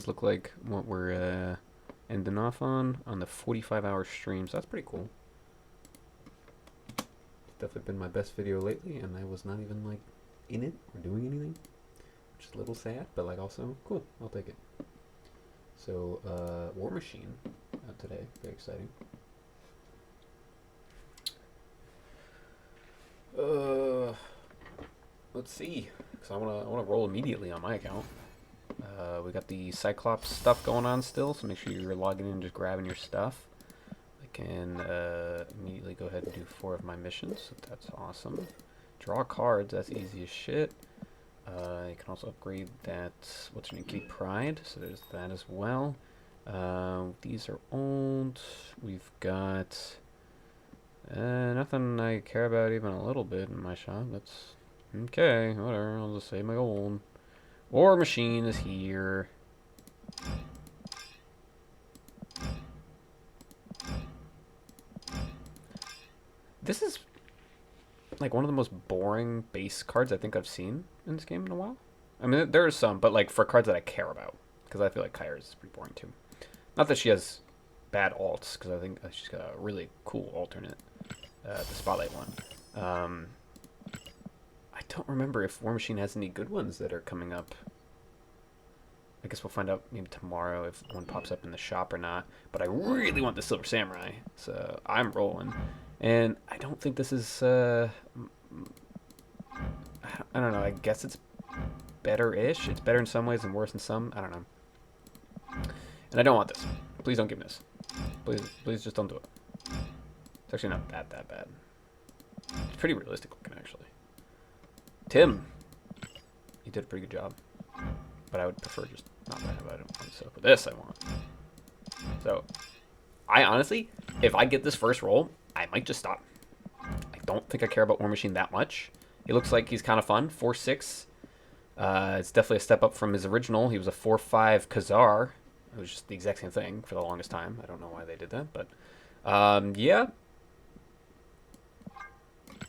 missions look like what we're ending off on the 45-hour stream. So that's pretty cool. Definitely been my best video lately, and I was not even like in it or doing anything, which is a little sad, but like also cool. I'll take it. So War Machine today, very exciting. Let's see, because I wanna roll immediately on my account. We got the Cyclops stuff going on still, so make sure you're logging in and just grabbing your stuff. I can immediately go ahead and do 4 of my missions, so that's awesome. Draw cards, that's easy as shit. You can also upgrade that, what's your name, Key Pride, so there's that as well. These are old. We've got nothing I care about even a little bit in my shop. That's okay, whatever, I'll just save my gold. War Machine is here. This is like one of the most boring base cards I think I've seen in this game in a while. I mean, there are some, but like for cards that I care about, because I feel like Kyra's is pretty boring too. Not that she has bad alts, because I think she's got a really cool alternate, the Spotlight one. I don't remember if War Machine has any good ones that are coming up. I guess we'll find out maybe tomorrow if one pops up in the shop or not. But I really want the Silver Samurai, so I'm rolling. And I don't think this is, I don't know, I guess it's better-ish. It's better in some ways and worse in some. I don't know. And I don't want this. Please don't give me this. Please just don't do it. It's actually not that bad. It's pretty realistic looking, actually. Tim, you did a pretty good job. But I would prefer just not that if I don't want so. But this I want. So, I honestly, if I get this first roll, I might just stop. I don't think I care about War Machine that much. He looks like he's kind of fun. 4-6. It's definitely a step up from his original. He was a 4-5 Khazar. It was just the exact same thing for the longest time. I don't know why they did that, but yeah.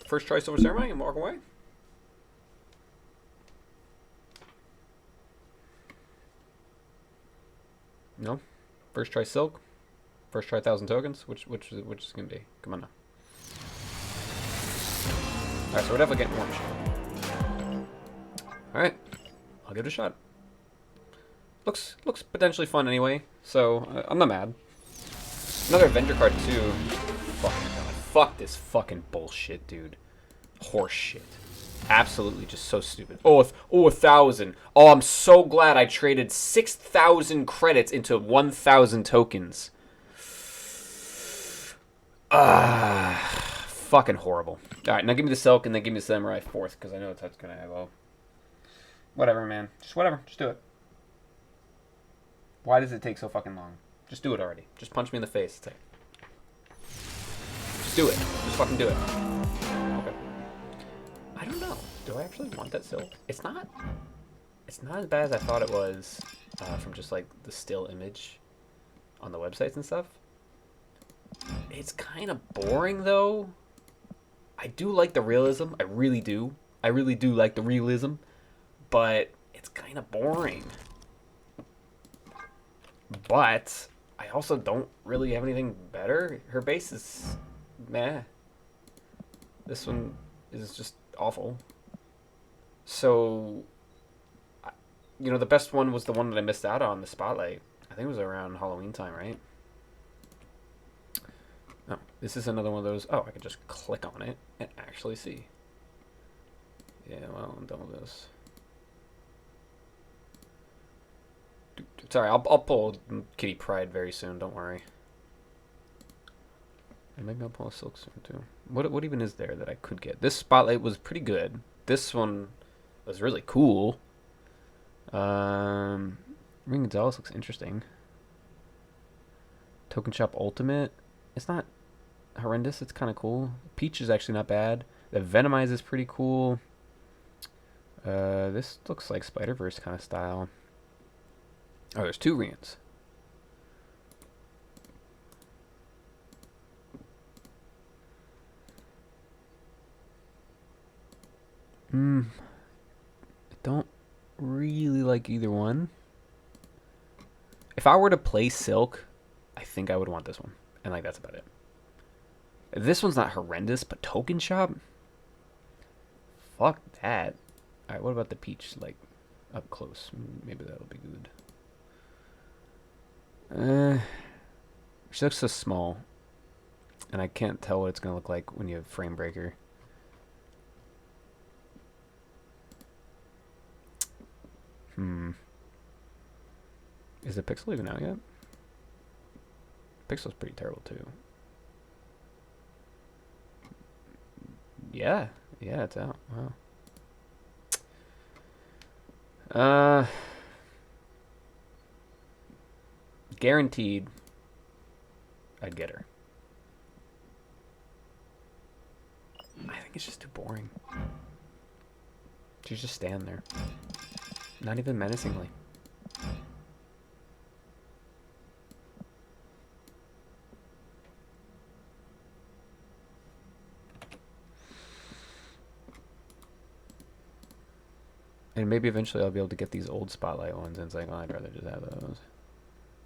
First try Silver Samurai and walk away. No? First try Silk? First try 1,000 tokens? Which is it gonna be? Come on now. Alright, so we're definitely getting War Machine. Alright. I'll give it a shot. Looks potentially fun anyway, so I'm not mad. Another Avenger card too. Fucking god. Fuck this fucking bullshit, dude. Horse shit. Absolutely just so stupid. Oh, 1,000. Oh, I'm so glad I traded 6,000 credits into 1,000 tokens. Fucking horrible. Alright, now give me the Silk and then give me the Samurai 4th, because I know that's going to have a... Whatever, man. Just whatever. Just do it. Why does it take so fucking long? Just do it already. Just punch me in the face. Just do it. Just fucking do it. Okay. I don't know. Do I actually want that Silk? It's not as bad as I thought it was from just like the still image on the websites and stuff. It's kind of boring though. I do like the realism. I really do. I really do like the realism. But it's kind of boring. But I also don't really have anything better. Her base is meh. This one is just awful. So, you know, the best one was the one that I missed out on, the Spotlight. I think it was around Halloween time, right? No, this is another one of those. Oh, I can just click on it and actually see. Yeah, well, I'm done with this. Sorry, I'll pull Kitty Pride very soon. Don't worry. And maybe I'll pull a Silk soon too. What even is there that I could get? This Spotlight was pretty good. This one was really cool. Ring Gonzalez looks interesting. Token Shop Ultimate. It's not horrendous. It's kind of cool. Peach is actually not bad. The Venomize is pretty cool. This looks like Spider-Verse kind of style. Oh, there's 2 Rians. I don't really like either one. If I were to play Silk, I think I would want this one. And, like, that's about it. This one's not horrendous, but Token Shop? Fuck that. Alright, what about the Peach, like, up close? Maybe that'll be good. She looks so small. And I can't tell what it's going to look like when you have Frame Breaker. Is the Pixel even out yet? Pixel's pretty terrible, too. Yeah. Yeah, it's out. Wow. Guaranteed I'd get her. I think it's just too boring. She's just standing there. Not even menacingly. And maybe eventually I'll be able to get these old Spotlight ones, and it's like, oh, I'd rather just have those.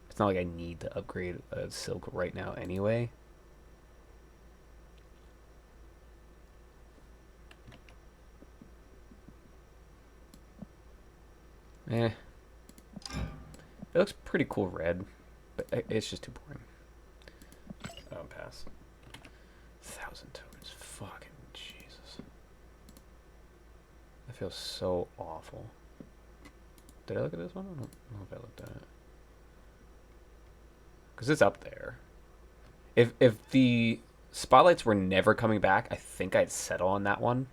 It's not like I need to upgrade a Silk right now anyway. It looks pretty cool red, but it's just too boring. I'll pass. 1,000 tokens. Fucking Jesus. That feels so awful. Did I look at this one? I don't know if I looked at it. Because it's up there. If the Spotlights were never coming back, I think I'd settle on that one.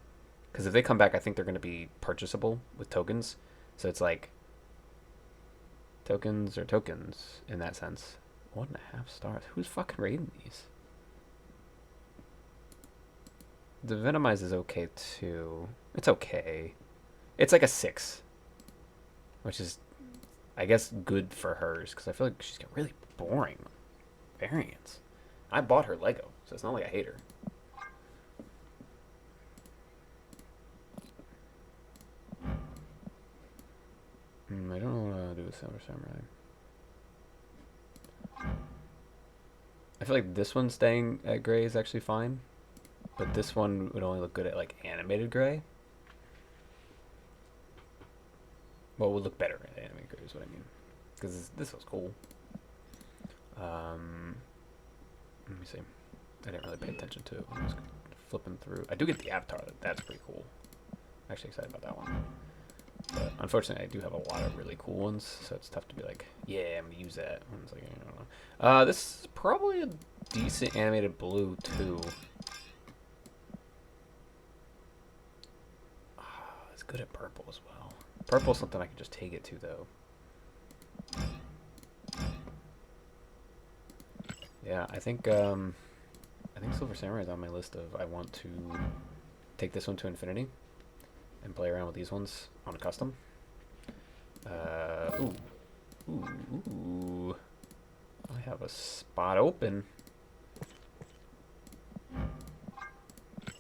Because if they come back, I think they're going to be purchasable with tokens. So it's like tokens or tokens in that sense. 1.5 stars. Who's fucking rating these? The Venomize is okay too. It's okay. It's like a 6. Which is, I guess, good for hers. Because I feel like she's got really boring variants. I bought her Lego. So it's not like I hate her. I don't know what to do with Silver Samurai. I feel like this one staying at gray is actually fine. But this one would only look good at like animated gray. Well, it would look better at animated gray is what I mean. Because this was cool. Let me see. I didn't really pay attention to it when I was flipping through. I do get the avatar. That's pretty cool. I'm actually excited about that one. But unfortunately, I do have a lot of really cool ones, so it's tough to be like, yeah, I'm gonna use that. It's like, I don't know. This is probably a decent animated blue too. It's good at purple as well. Purple is something I can just take it to though. Yeah, I think Silver Samurai is on my list of I want to take this one to infinity and play around with these ones on a custom. Ooh. I have a spot open.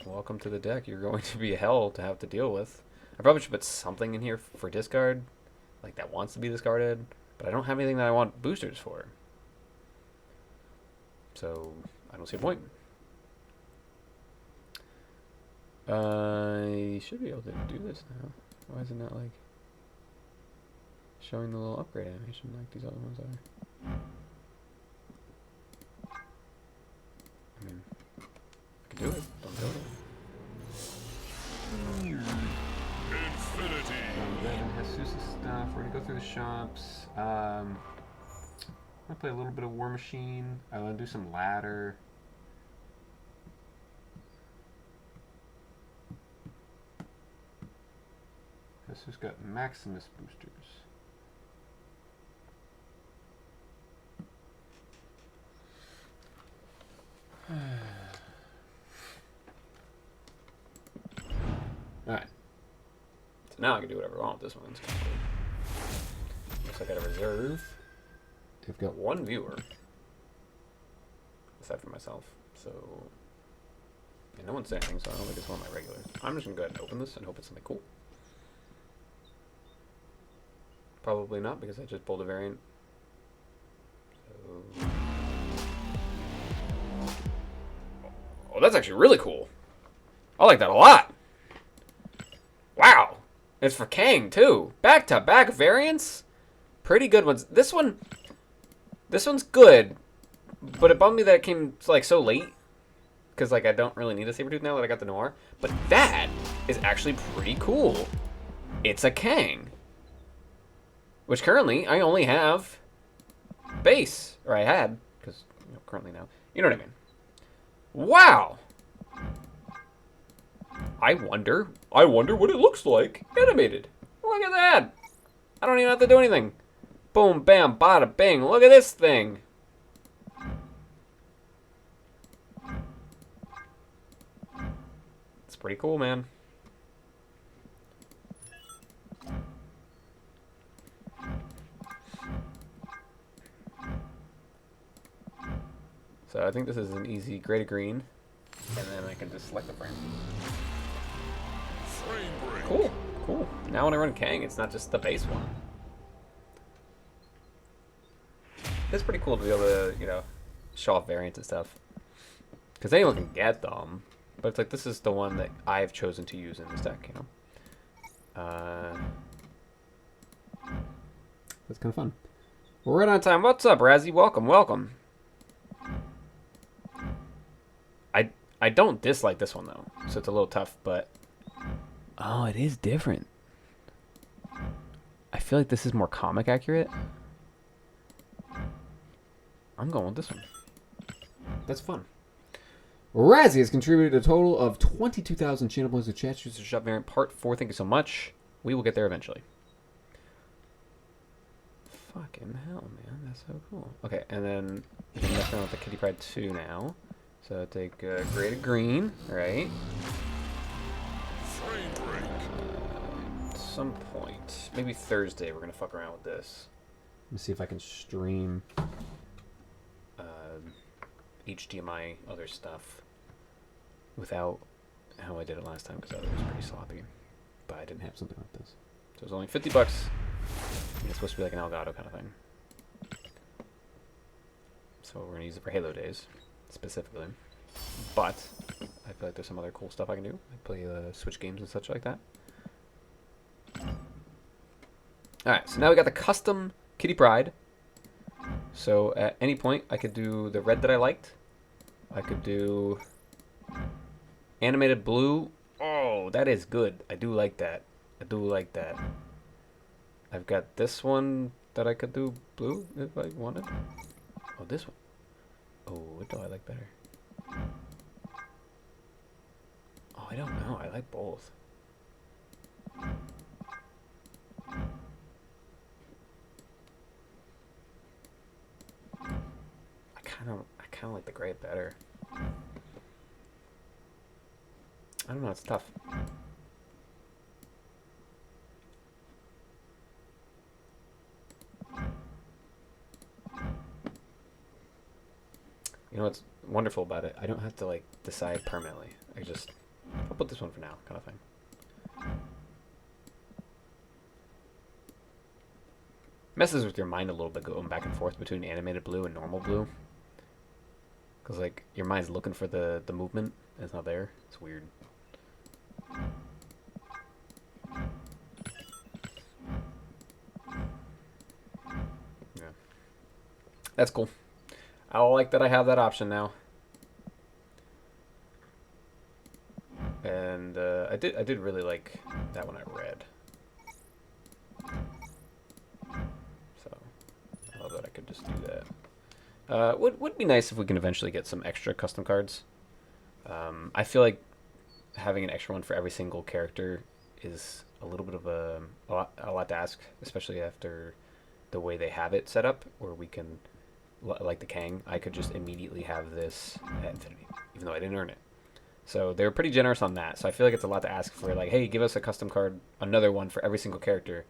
Welcome to the deck. You're going to be hell to have to deal with. I probably should put something in here for discard, like that wants to be discarded, but I don't have anything that I want boosters for. So I don't see a point. I should be able to do this now. Why is it not like showing the little upgrade animation like these other ones are? I mean, I can do it. Don't do it. Infinity. Then Jesus stuff. We're gonna go through the shops. I'm gonna play a little bit of War Machine. I want to do some ladder. Jesus got Maximus boosters. Alright. So now I can do whatever I want with this one. It's kind of cool. Looks like I got a reserve. I've got one viewer. Aside from myself. So, yeah, no one's saying anything, so I don't think it's one of my regulars. I'm just going to go ahead and open this and hope it's something cool. Probably not, because I just pulled a variant. Oh, that's actually really cool. I like that a lot. Wow. It's for Kang, too. Back-to-back variants. Pretty good ones. This one's good, but it bummed me that it came, like, so late. Because, like, I don't really need a Sabretooth now that I got the Noir. But that is actually pretty cool. It's a Kang. Which currently, I only have base. Or I had, because, currently now. You know what I mean. Wow. I wonder what it looks like animated. Look at that. I don't even have to do anything. Boom, bam, bada, bing. Look at this thing. It's pretty cool, man. So I think this is an easy gray to green. And then I can just select the frame. Cool, cool. Now when I run Kang, it's not just the base one. It's pretty cool to be able to, you know, show off variants and stuff. Because anyone can get them. But it's like, this is the one that I've chosen to use in this deck, you know? That's kind of fun. We're right on time. What's up, Razzie? Welcome, welcome. I don't dislike this one, though. So it's a little tough, but... Oh, it is different. I feel like this is more comic accurate. I'm going with this one. That's fun. Razzie has contributed a total of 22,000 channel points to Chat User Shop Variant Part 4. Thank you so much. We will get there eventually. Fucking hell, man. That's so cool. Okay, and then we can mess around with the Kitty Pryde 2 now. So take gray to green, right? At some point, maybe Thursday, we're gonna fuck around with this. Let me see if I can stream HDMI other stuff without how I did it last time, because that was pretty sloppy. But I didn't have something like this. So it was only $50. It's supposed to be like an Elgato kind of thing. So we're gonna use it for Halo days, specifically. But I feel like there's some other cool stuff I can do. I play Switch games and such like that. Alright, so now we got the custom Kitty Pryde. So at any point, I could do the red that I liked. I could do animated blue. Oh, that is good. I do like that. I do like that. I've got this one that I could do blue if I wanted. Oh, this one. Oh, what do I like better? Oh, I don't know. I like both. I kind of like the gray better. I don't know. It's tough. You know what's wonderful about it? I don't have to like decide permanently. I'll put this one for now, kind of thing. Messes with your mind a little bit going back and forth between animated blue and normal blue. Because like your mind's looking for the movement and it's not there. It's weird. Yeah. That's cool. I like that I have that option now. And I did really like that one I read. So I love that I could just do that. Would be nice if we can eventually get some extra custom cards. I feel like having an extra one for every single character is a little bit of a lot to ask, especially after the way they have it set up, where we can, like the Kang, I could just immediately have this at infinity, even though I didn't earn it. So they were pretty generous on that. So I feel like it's a lot to ask for, like, hey, give us a custom card, another one for every single character.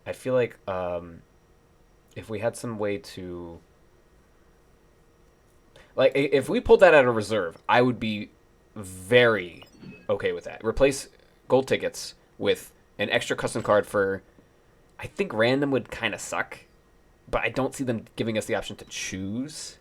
I feel like if we had some way to, like, if we pulled that out of reserve, I would be very okay with that. Replace gold tickets with an extra custom card for, I think random would kind of suck. but I don't see them giving us the option to choose.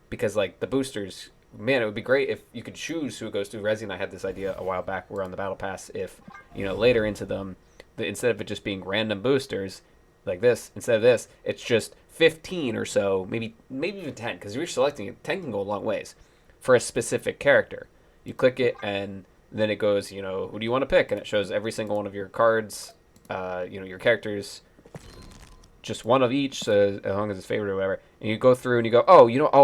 Because, like, the boosters, man, it would be great if you could choose who it goes to. Resi and I had this idea a while back. We're on the Battle Pass. If, later into them, instead of it just being random boosters like this, instead of this, it's just 15 or so, maybe even 10, because you're selecting it. 10 can go a long ways for a specific character. You click it, and then it goes, who do you want to pick? And it shows every single one of your cards, your characters, just one of each, so as long as it's favorite or whatever. And you go through and you go,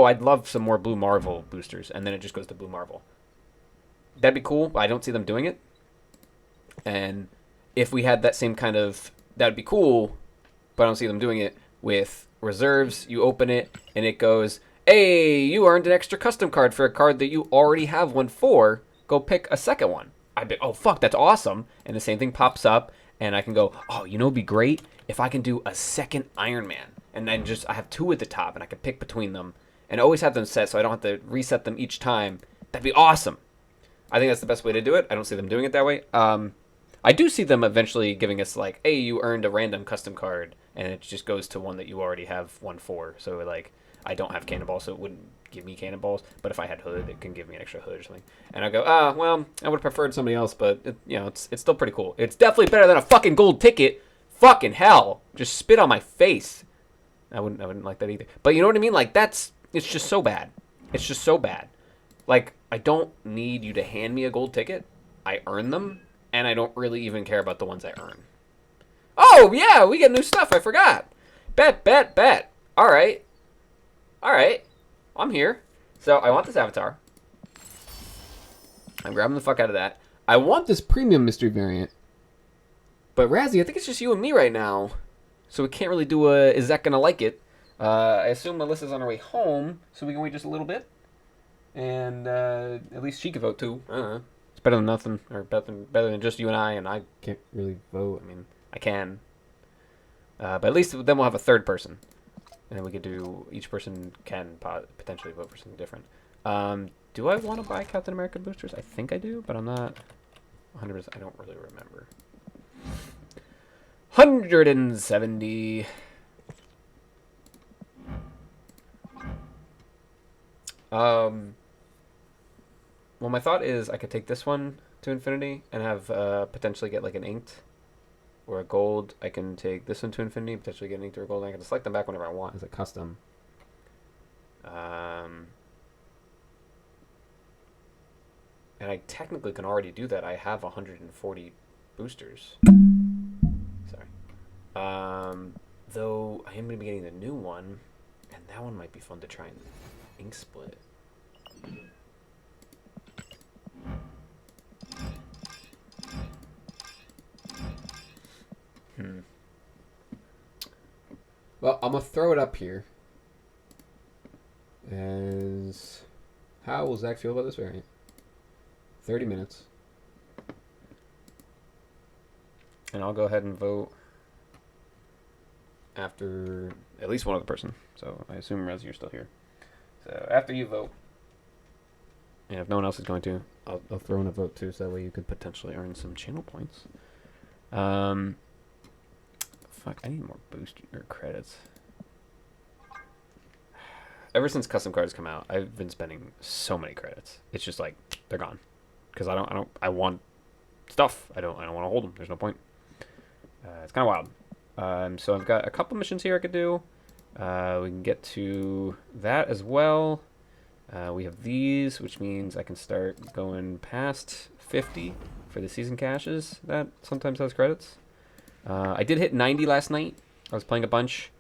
I'd love some more Blue Marvel boosters. And then it just goes to Blue Marvel. That'd be cool, but I don't see them doing it. And if we had that same kind of, that'd be cool, but I don't see them doing it with reserves. You open it, and it goes, hey, you earned an extra custom card for a card that you already have one for. Go pick a second one. I'd be, oh, fuck, that's awesome. And the same thing pops up, and I can go, it'd be great if I can do a second Iron Man. And then I have 2 at the top, and I can pick between them. And always have them set so I don't have to reset them each time. That'd be awesome. I think that's the best way to do it. I don't see them doing it that way. I do see them eventually giving us, like, hey, you earned a random custom card, and it just goes to one that you already have one for. So, like, I don't have Cannonball, so it wouldn't give me Cannonballs. But if I had Hood, it can give me an extra Hood or something. And I go, well, I would have preferred somebody else, but, it's still pretty cool. It's definitely better than a fucking gold ticket. Fucking hell. Just spit on my face. I wouldn't like that either. But you know what I mean? Like, it's just so bad. It's just so bad. Like, I don't need you to hand me a gold ticket. I earn them, and I don't really even care about the ones I earn. Oh, yeah, we get new stuff. I forgot. Bet. All right. I'm here. So, I want this avatar. I'm grabbing the fuck out of that. I want this premium mystery variant. But, Razzie, I think it's just you and me right now. So we can't really do a, is that going to like it? I assume Melissa's on her way home, so we can wait just a little bit. And at least she can vote too. I don't know. It's better than nothing, or better than just you and I can't really vote. I mean, I can. But at least then we'll have a third person. And then we could do, each person can potentially vote for something different. Do I want to buy Captain America boosters? I think I do, but I'm not 100%. I don't really remember. 170. Well, my thought is I could take this one to infinity and have potentially get like an inked or a gold. I can take this one to infinity, potentially get an inked or a gold. And I can select them back whenever I want as a custom. And I technically can already do that. I have 140 boosters. Though I am going to be getting the new one, and that one might be fun to try and ink split. Well, I'm going to throw it up here. As how will Zach feel about this variant? 30 minutes. And I'll go ahead and vote after at least one other person. So I assume, Rez, you're still here. So after you vote, and if no one else is going to, I'll throw in a vote too, so that way you could potentially earn some channel points. Fuck, I need more boost or credits. Ever since custom cards come out, I've been spending so many credits. It's just like they're gone because I want stuff. I don't want to hold them. There's no point. It's kind of wild. So I've got a couple missions here I could do. We can get to that as well. We have these, which means I can start going past 50 for the season caches. That sometimes has credits. I did hit 90 last night. I was playing a bunch,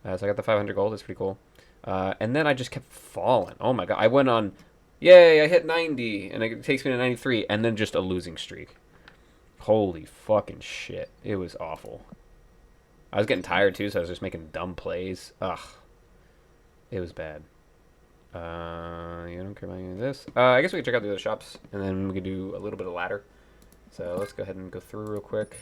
so I got the 500 gold. That's pretty cool. And then I just kept falling. Oh my god! I went on, yay! I hit 90, and it takes me to 93, and then just a losing streak. Holy fucking shit! It was awful. I was getting tired too, so I was just making dumb plays. Ugh, it was bad. You don't care about any of this. I guess we can check out the other shops, and then we can do a little bit of ladder. So let's go ahead and go through real quick.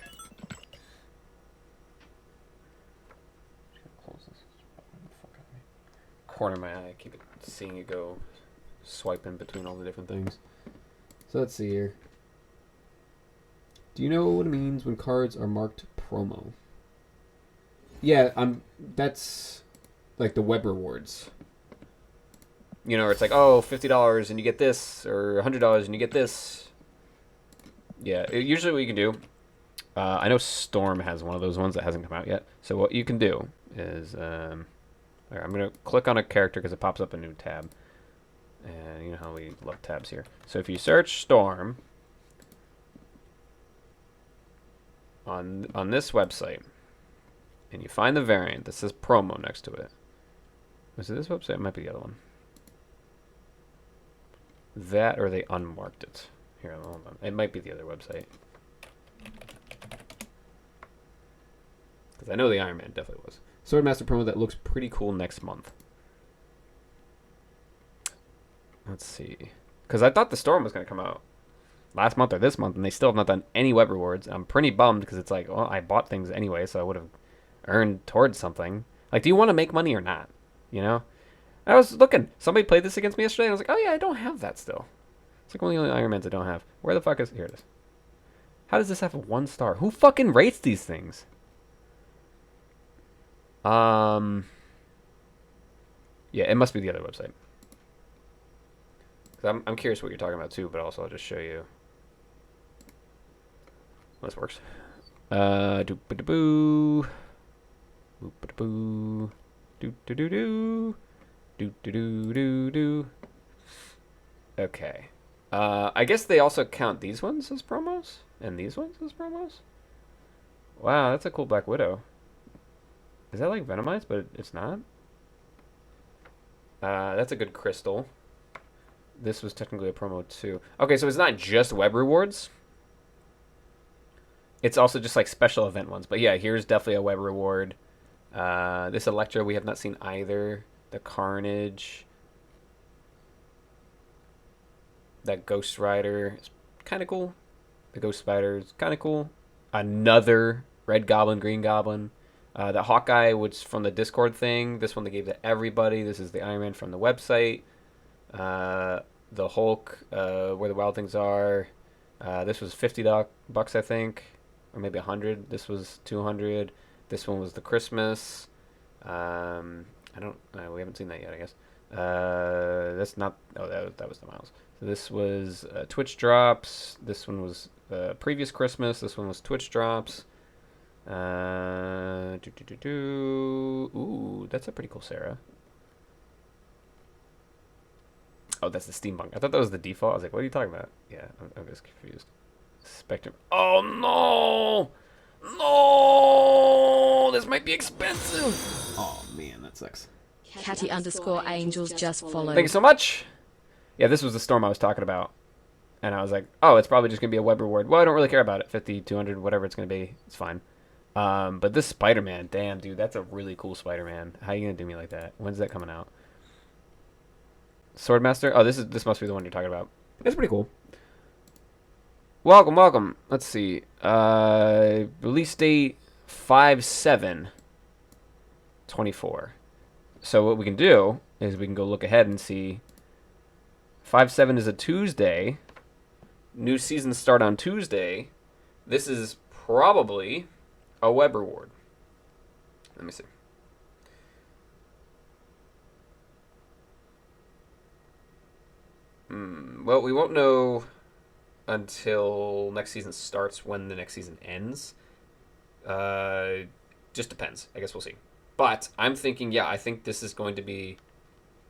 Corner my eye, keep it seeing it go, swiping between all the different things. So let's see here. Do you know what it means when cards are marked promo? Yeah, that's like the web rewards. You know, it's like, oh, $50 and you get this, or $100 and you get this. Yeah, usually what you can do, I know Storm has one of those ones that hasn't come out yet. So what you can do is, I'm going to click on a character because it pops up a new tab. And you know how we love tabs here. So if you search Storm on this website, and you find the variant that says promo next to it. Was it this website? It might be the other one. That, or they unmarked it. Here, hold on. It might be the other website. Because I know the Iron Man definitely was. Swordmaster promo that looks pretty cool next month. Let's see. Because I thought the Storm was going to come out last month or this month, and they still have not done any web rewards. I'm pretty bummed because it's like, well, I bought things anyway, so I would have earned towards something. Like, do you want to make money or not? You know? I was looking. Somebody played this against me yesterday, and I was like, oh yeah, I don't have that still. It's like one of the only Iron Mans I don't have. Where the fuck is... Here it is. How does this have a 1 star? Who fucking rates these things? Yeah, it must be the other website. I'm curious what you're talking about too, but also I'll just show you. This works. Doop-a-da-boo. Boop-a-da-boo. Doo-doo-doo-doo. Doo-doo-doo-doo-doo. Okay. I guess they also count these ones as promos? And these ones as promos? Wow, that's a cool Black Widow. Is that like Venomized, but it's not? That's a good crystal. This was technically a promo too. Okay, so it's not just web rewards. It's also just like special event ones. But yeah, here's definitely a web reward. This Electra we have not seen either. The Carnage. That Ghost Rider is kind of cool. The Ghost Spider is kind of cool. Another Red Goblin, Green Goblin. The Hawkeye was from the Discord thing. This one they gave to everybody. This is the Iron Man from the website. The Hulk, Where the Wild Things Are. This was $50 I think, or maybe 100. This was 200. This one was the Christmas. I don't. We haven't seen that yet, I guess. That's not. Oh, that was the Miles. So this was Twitch drops. This one was previous Christmas. This one was Twitch drops. Ooh, that's a pretty cool Sarah. Oh, that's the steampunk. I thought that was the default. I was like, what are you talking about? Yeah, I'm just confused. Spectrum. Oh, no! No! This might be expensive. Oh, man, that sucks. Catty_angels just followed. Thank you so much. Yeah, this was the Storm I was talking about. And I was like, oh, it's probably just going to be a web reward. Well, I don't really care about it. 50, 200, whatever it's going to be. It's fine. But this Spider-Man, damn, dude, that's a really cool Spider-Man. How are you going to do me like that? When's that coming out? Swordmaster? Oh, this must be the one you're talking about. It's pretty cool. Welcome, welcome. Let's see. Release date 5/7/24. So what we can do is we can go look ahead and see. 5/7 is a Tuesday. New seasons start on Tuesday. This is probably a web reward. Let me see. Well, we won't know until next season starts when the next season ends. Just depends. I guess we'll see. But I'm thinking, yeah, I think this is going to be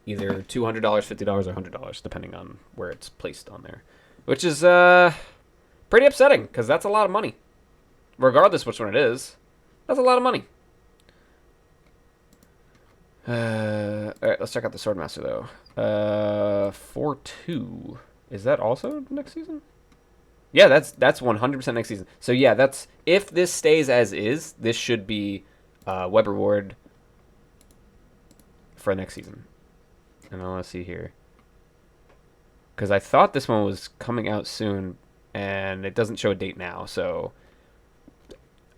either $200, $50, or $100, depending on where it's placed on there. Which is pretty upsetting, because that's a lot of money. Regardless which one it is, that's a lot of money. Alright, let's check out the Swordmaster, though. 4/2. Is that also next season? Yeah, that's 100% next season. So yeah, that's if this stays as is, this should be web reward for next season. And I want to see here, because I thought this one was coming out soon, and it doesn't show a date now. So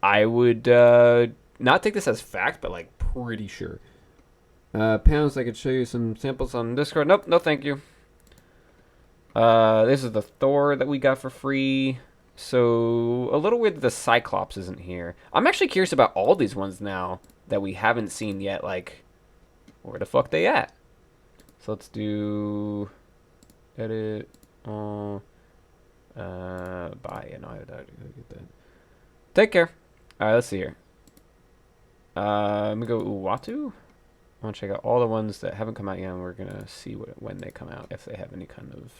I would not take this as fact, but like pretty sure. Pounds, I could show you some samples on Discord. Nope, no thank you. This is the Thor that we got for free. So, a little weird that the Cyclops isn't here. I'm actually curious about all these ones now. that we haven't seen yet. Like, where the fuck they at? So let's do edit. Bye. Yeah, no, I get that. Take care. All right, let's see here. Let me go Uwatu. I want to check out all the ones that haven't come out yet, and we're gonna see when they come out, if they have any kind of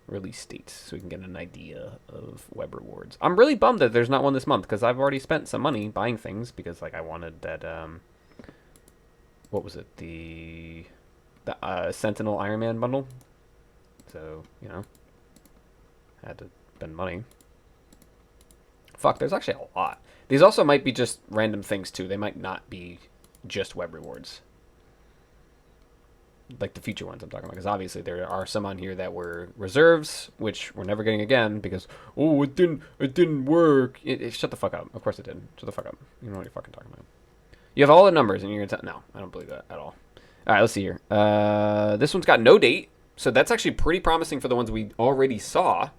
release dates, so we can get an idea of web rewards. I'm really bummed that there's not one this month, because I've already spent some money buying things, because like I wanted that what was it, the Sentinel Iron Man bundle. So, you know, had to spend money. Fuck, there's actually a lot. These also might be just random things too. They might not be just web rewards, like the future ones I'm talking about, because obviously there are some on here that were reserves, which we're never getting again because it didn't work. Shut the fuck up. Of course it didn't. Shut the fuck up. You don't know what you're fucking talking about. You have all the numbers and you're gonna no, I don't believe that at all. All right, let's see here. This one's got no date, so that's actually pretty promising for the ones we already saw.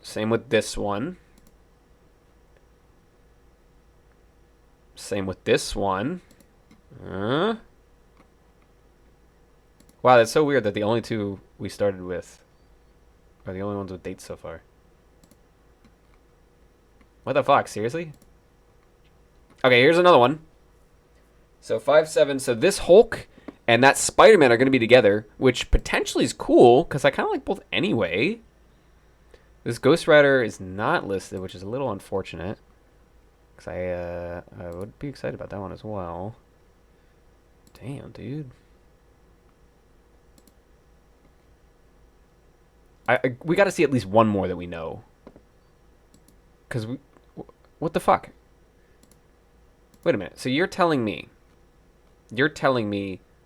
Same with this one. Same with this one. Wow, that's so weird that the only two we started with are the only ones with dates so far. What the fuck? Seriously? Okay, here's another one. So 5/7. So this Hulk and that Spider-Man are going to be together, which potentially is cool because I kind of like both anyway. This Ghost Rider is not listed, which is a little unfortunate. Because I would be excited about that one as well. Damn, dude. We got to see at least one more that we know. Because what the fuck? Wait a minute. So you're telling me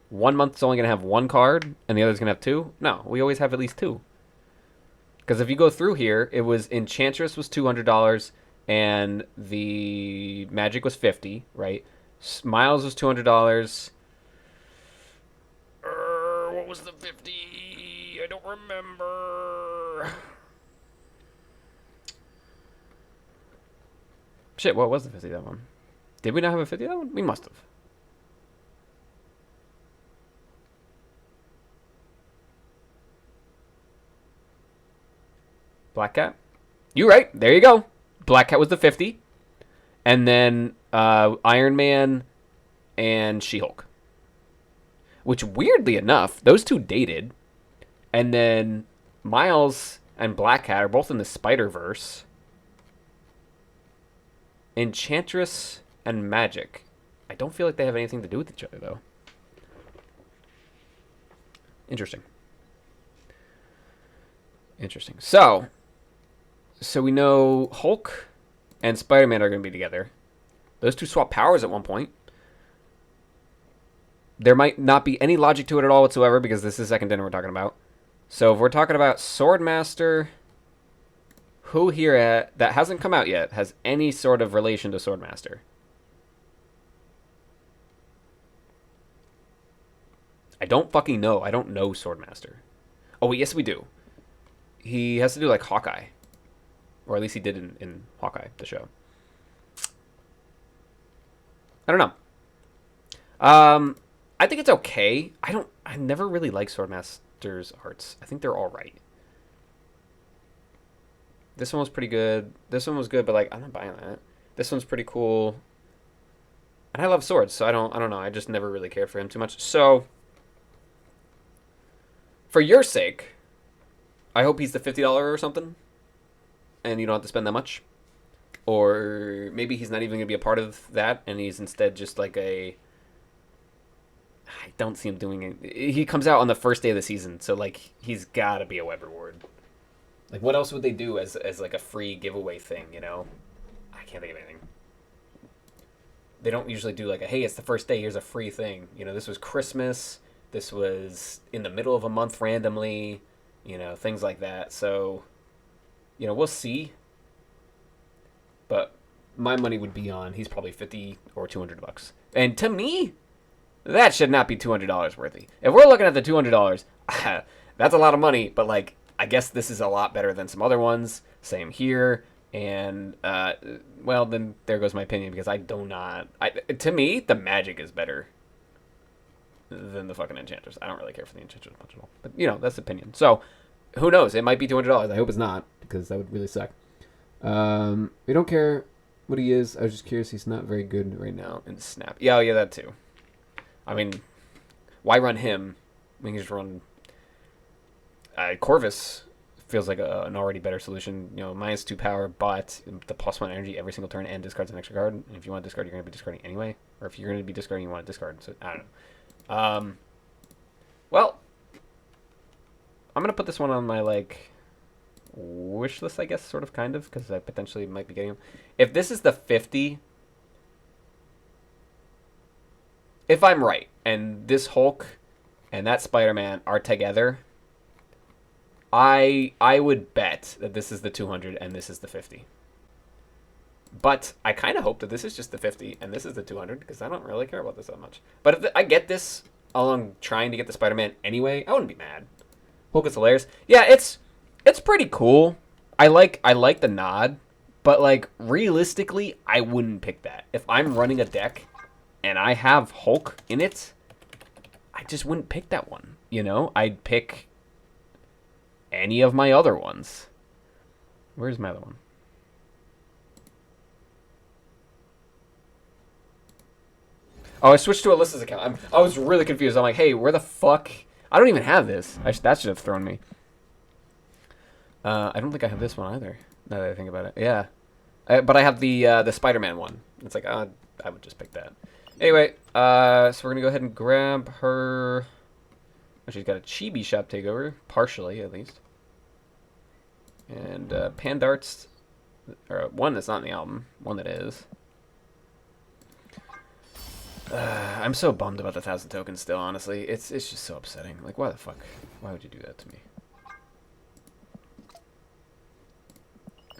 1 month's only going to have one card and the other's going to have two? No, we always have at least two. Because if you go through here, it was Enchantress was $200 and the Magic was $50, right? Miles was $200. What was the 50? I don't remember. Shit, what was the 50 that one? Did we not have a 50 that one? We must have. Black Cat? You right. There you go. Black Cat was the 50. And then Iron Man and She-Hulk. Which, weirdly enough, those two dated. And then Miles and Black Cat are both in the Spider-Verse. Enchantress and Magic. I don't feel like they have anything to do with each other, though. Interesting. Interesting. So we know Hulk and Spider-Man are going to be together. Those two swap powers at one point. There might not be any logic to it at all whatsoever because this is second dinner we're talking about. So if we're talking about Swordmaster, who here that hasn't come out yet has any sort of relation to Swordmaster? I don't fucking know. I don't know Swordmaster. Oh, yes we do. He has to do like Hawkeye. Or at least he did in Hawkeye, the show. I don't know. I think it's okay. I never really liked Swordmaster's arts. I think they're all right. This one was pretty good. This one was good, but like I'm not buying that. This one's pretty cool. And I love swords, so I don't know. I just never really cared for him too much. So for your sake, I hope he's the $50 or something. And you don't have to spend that much. Or maybe he's not even going to be a part of that, and he's instead just like a... I don't see him doing it. He comes out on the first day of the season, so like he's got to be a web reward. Like what else would they do as like a free giveaway thing, you know? I can't think of anything. They don't usually do like a, hey, it's the first day, here's a free thing. You know, this was Christmas. This was in the middle of a month randomly. You know, things like that. So... You know, we'll see. But my money would be on he's probably $50 or $200. And to me, that should not be $200 worthy. If we're looking at the $200, that's a lot of money. But, like, I guess this is a lot better than some other ones. Same here. And, well, then there goes my opinion, because I do not... to me, the magic is better than the fucking enchanters. I don't really care for the enchanters much at all. But, you know, that's opinion. So, who knows? It might be $200. I hope it's not, because that would really suck. We don't care what he is. I was just curious. He's not very good right now in Snap. Yeah, oh, yeah, that too. I mean, why run him? We can just run... Corvus feels like an already better solution. You know, -2 power, but the +1 energy every single turn and discards an extra card. And if you want to discard, you're going to be discarding anyway. Or if you're going to be discarding, you want to discard. So, I don't know. Well, I'm going to put this one on my, like, wish list, I guess, sort of, kind of, because I potentially might be getting him. If this is the 50, if I'm right, and this Hulk and that Spider-Man are together, I would bet that this is the 200 and this is the 50. But I kind of hope that this is just the 50 and this is the 200, because I don't really care about this that much. But if I get this along trying to get the Spider-Man anyway, I wouldn't be mad. Hulk is hilarious. Yeah, it's pretty cool. I like the nod, but like realistically, I wouldn't pick that. If I'm running a deck and I have Hulk in it, I just wouldn't pick that one. You know, I'd pick any of my other ones. Where's my other one? Oh, I switched to Alyssa's account. I was really confused. I'm like, hey, where the fuck? I don't even have this. That should have thrown me. I don't think I have this one either, now that I think about it. Yeah. But I have the Spider-Man one. It's like, I would just pick that. Anyway, so we're going to go ahead and grab her. She's got a Chibi Shop takeover, partially at least. And Pandarts, or one that's not in the album, one that is. I'm so bummed about the 1,000 tokens still, honestly. It's just so upsetting. Like, why the fuck? Why would you do that to me?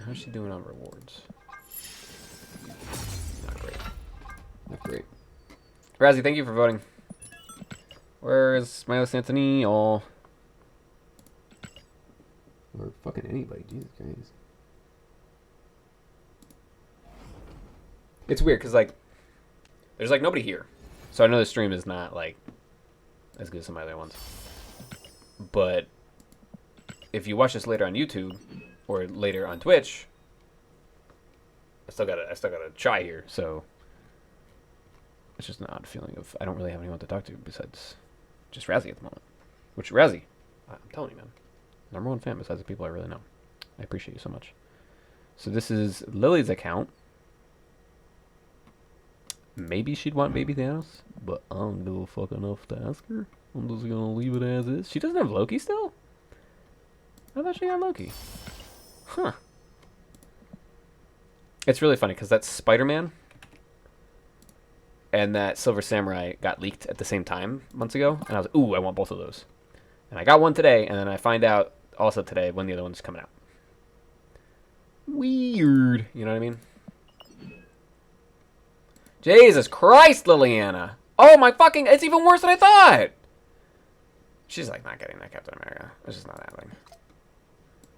How's she doing on rewards? Not great. Not great. Razzie, thank you for voting. Where is Milo Santini? Or fucking anybody, Jesus Christ. It's weird, because, like, there's, like, nobody here. So I know the stream is not, like, as good as some of the other ones. But if you watch this later on YouTube, or later on Twitch, I still got a try here, so it's just an odd feeling of I don't really have anyone to talk to besides just Razzie at the moment. Which, Razzie, I'm telling you, man, #1 fan besides the people I really know. I appreciate you so much. So this is Lily's account. Maybe she'd want Baby Thanos, but I don't give a fuck enough to ask her. I'm just gonna leave it as is. She doesn't have Loki still? I thought she got Loki. Huh. It's really funny because that Spider-Man and that Silver Samurai got leaked at the same time months ago, and I was like, ooh, I want both of those. And I got one today, and then I find out also today when the other one's coming out. Weird. You know what I mean? Jesus Christ, Liliana. Oh my fucking, it's even worse than I thought. She's like not getting that Captain America. It's just not happening.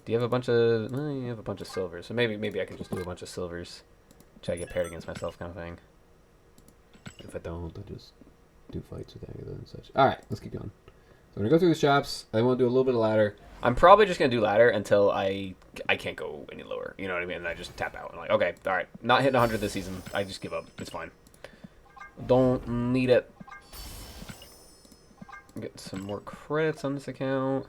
Do you have a bunch of, you have a bunch of silvers. So maybe I can just do a bunch of silvers. Try to get paired against myself kind of thing. If I don't, I just do fights with Agatha and such. Alright, let's keep going. So I'm going to go through the shops. I want to do a little bit of ladder. I'm probably just going to do ladder until I can't go any lower. You know what I mean? And I just tap out. I'm like, okay, alright. Not hitting 100 this season. I just give up. It's fine. Don't need it. Get some more credits on this account.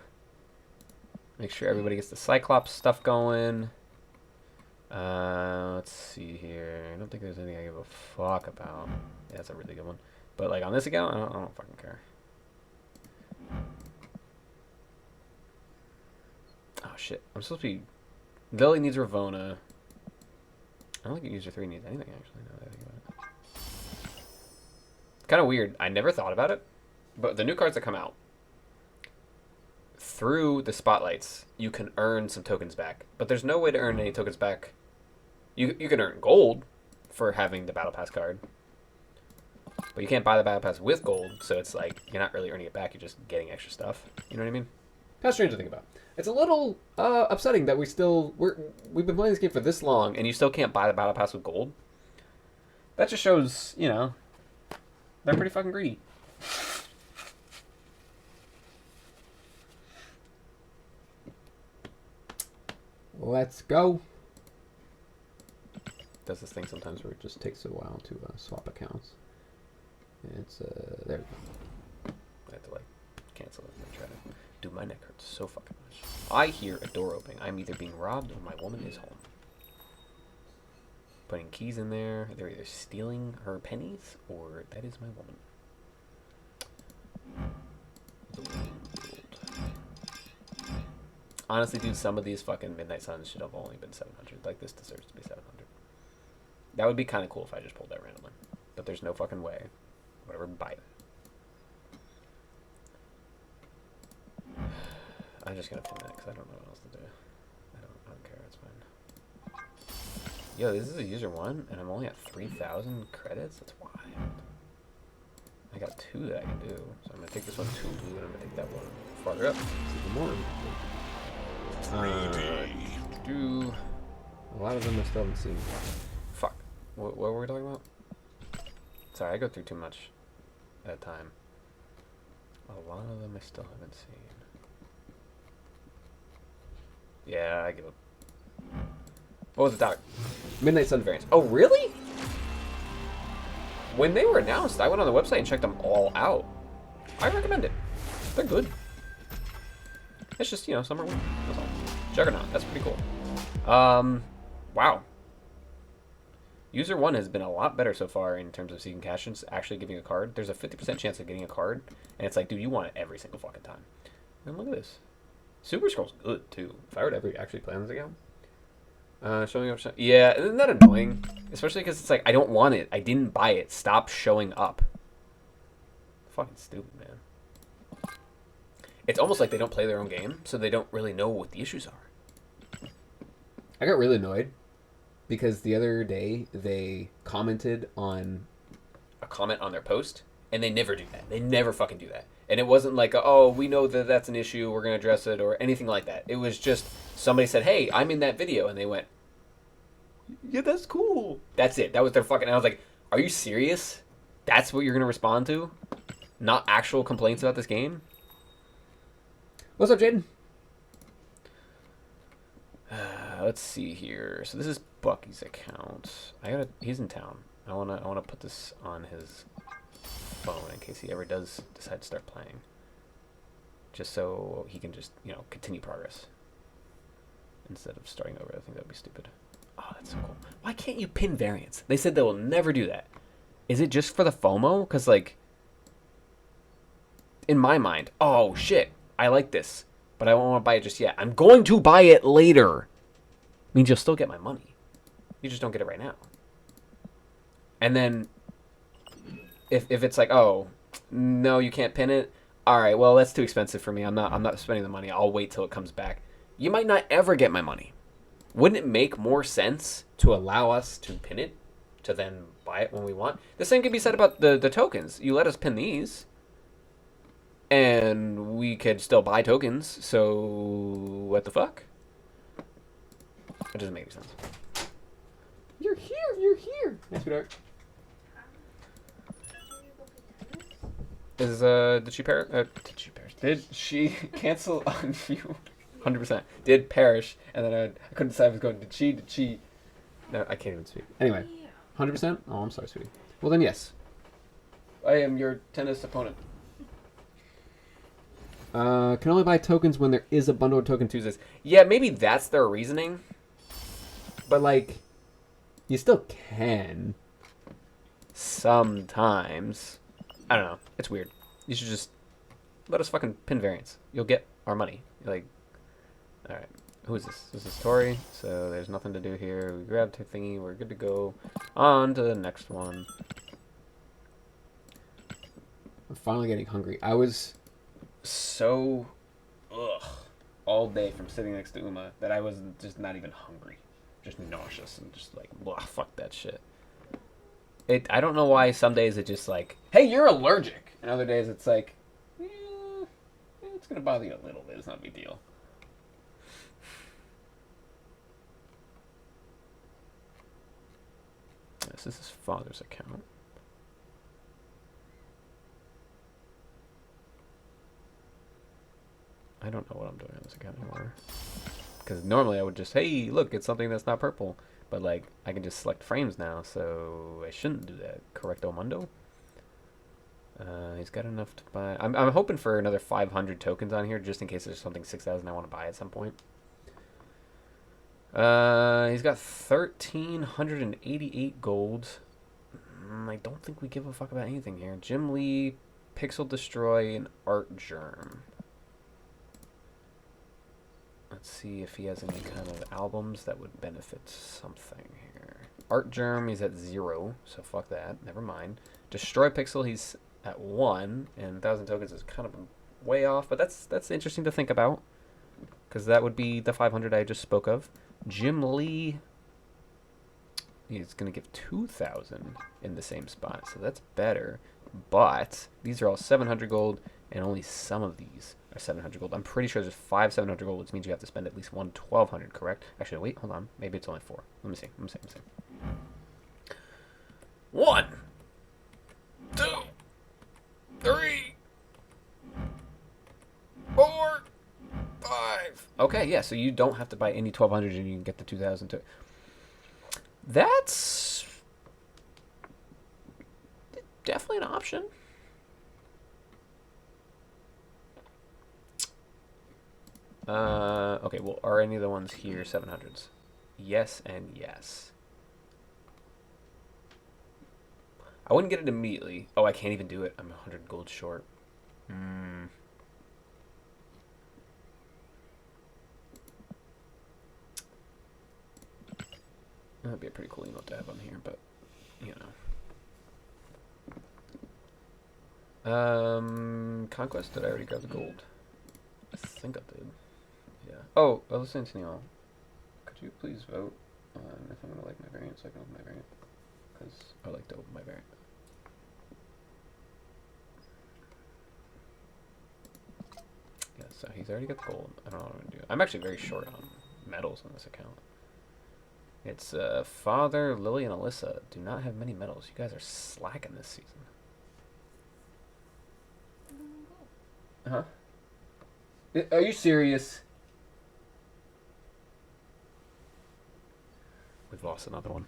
Make sure everybody gets the Cyclops stuff going. Let's see here. I don't think there's anything I give a fuck about. Yeah, that's a really good one. But like on this account, I don't fucking care. Oh shit! I'm supposed to be. Lily needs Ravona. I don't think user 3 needs anything actually. Now that I think about it. Kind of weird. I never thought about it, but the new cards that come out through the spotlights, you can earn some tokens back. But there's no way to earn any tokens back. You can earn gold for having the Battle Pass card. But you can't buy the Battle Pass with gold, so it's like you're not really earning it back, you're just getting extra stuff. You know what I mean? Kind of strange to think about. It's a little upsetting that we've been playing this game for this long and you still can't buy the battle pass with gold. That just shows, you know, they're pretty fucking greedy. Let's go. Does this thing sometimes where it just takes a while to swap accounts. It's there we go. I have to like cancel it and try to. Dude, my neck hurts so fucking much. I hear a door opening. I'm either being robbed or my woman is home. Putting keys in there. They're either stealing her pennies or that is my woman. Honestly, dude, some of these fucking Midnight Suns should have only been 700. Like, this deserves to be 700. That would be kind of cool if I just pulled that randomly. But there's no fucking way. Whatever, buy it. I'm just gonna pin that because I don't know what else to do. I don't care, it's fine. Yo, this is a user one, and I'm only at 3,000 credits? That's wild. I got 2 that I can do. So I'm gonna take this one 2 blue, and I'm gonna take that one farther up. See more. Do a lot of them I still haven't seen. Fuck. What were we talking about? Sorry, I go through too much at a time. A lot of them I still haven't seen. Yeah, I give up. What was the topic? Midnight Sun variants. Oh, really? When they were announced, I went on the website and checked them all out. I recommend it. They're good. It's just, you know, some are weird. That's all. Juggernaut. That's pretty cool. Wow. User 1 has been a lot better so far in terms of seeking cash and actually giving a card. There's a 50% chance of getting a card, and it's like, dude, you want it every single fucking time. And look at this. Super Scroll's good, too. If I were to ever actually play on this again. Showing up. Yeah, isn't that annoying? Especially because it's like, I don't want it. I didn't buy it. Stop showing up. Fucking stupid, man. It's almost like they don't play their own game, so they don't really know what the issues are. I got really annoyed because the other day they commented on a comment on their post, and they never do that. They never fucking do that. And it wasn't like, oh, we know that that's an issue, we're going to address it, or anything like that. It was just somebody said, hey, I'm in that video, and they went, yeah, that's cool. That's it. That was their fucking... And I was like, are you serious? That's what you're going to respond to? Not actual complaints about this game? What's up, Jaden? Let's see here. So this is Bucky's account. He's in town. I wanna put this on his phone in case he ever does decide to start playing. Just so he can just, you know, continue progress. Instead of starting over. I think that'd be stupid. Oh, that's so cool. Why can't you pin variants? They said they will never do that. Is it just for the FOMO? Because, like, in my mind, oh, shit, I like this, but I don't want to buy it just yet. I'm going to buy it later. Means you'll still get my money. You just don't get it right now. And then, if it's like, oh, no, you can't pin it. All right, well, that's too expensive for me. I'm not spending the money. I'll wait till it comes back. You might not ever get my money. Wouldn't it make more sense to allow us to pin it, to then buy it when we want? The same can be said about the tokens. You let us pin these, and we could still buy tokens, so what the fuck? It doesn't make any sense. You're here. Yes, sweetheart. Did she perish? Did she cancel on you? 100%. Did perish, and then I couldn't decide if I was going, did she? No, I can't even speak. Anyway, 100%? Oh, I'm sorry, sweetie. Well, then, yes. I am your tennis opponent. Can only buy tokens when there is a bundle of token Tuesdays. Yeah, maybe that's their reasoning. But, like, you still can. Sometimes. I don't know. It's weird. You should just let us fucking pin variants. You'll get our money. Like, alright. Who is this? This is Tori. So there's nothing to do here. We grabbed her thingy. We're good to go. On to the next one. I'm finally getting hungry. I was so all day from sitting next to Uma that I was just not even hungry. Just nauseous and just like, blah, fuck that shit. I don't know why some days it's just like, hey, you're allergic. And other days it's like, it's gonna bother you a little bit. It's not a big deal. This is his father's account. I don't know what I'm doing on this account anymore. Because normally I would just, hey, look, it's something that's not purple. But, like, I can just select frames now, so I shouldn't do that. Correcto mundo? He's got enough to buy. I'm hoping for another 500 tokens on here, just in case there's something 6,000 I want to buy at some point. He's got 1,388 gold. I don't think we give a fuck about anything here. Jim Lee, Pixel Destroy, and Art Germ. Let's see if he has any kind of albums that would benefit something here. Art Germ, he's at 0, so fuck that. Never mind. Destroy Pixel, he's at 1, and 1,000 tokens is kind of way off, but that's interesting to think about, because that would be the 500 I just spoke of. Jim Lee, he's going to give 2,000 in the same spot, so that's better. But these are all 700 gold, and only some of these are 700 gold. I'm pretty sure there's 5 700 gold, which means you have to spend at least 1,200, correct? Actually, wait, hold on. Maybe it's only 4. Let me see. 1, 2, 3, 4, 5. Okay, yeah, so you don't have to buy any 1,200 and you can get the 2,000 too. That's definitely an option. Okay, well, are any of the ones here 700s? Yes and yes. I wouldn't get it immediately. Oh, I can't even do it. I'm 100 gold short. That'd be a pretty cool emote to have on here, but, you know. Conquest, did I already grab the gold? I think I did. Yeah. Oh, listen to Neil. Could you please vote on if I'm going to like my variant so I can open my variant? Because I like to open my variant. Yeah, so he's already got the gold. I don't know what I'm going to do. I'm actually very short on medals on this account. It's Father, Lily, and Alyssa do not have many medals. You guys are slacking this season. Huh? Are you serious? We've lost another one.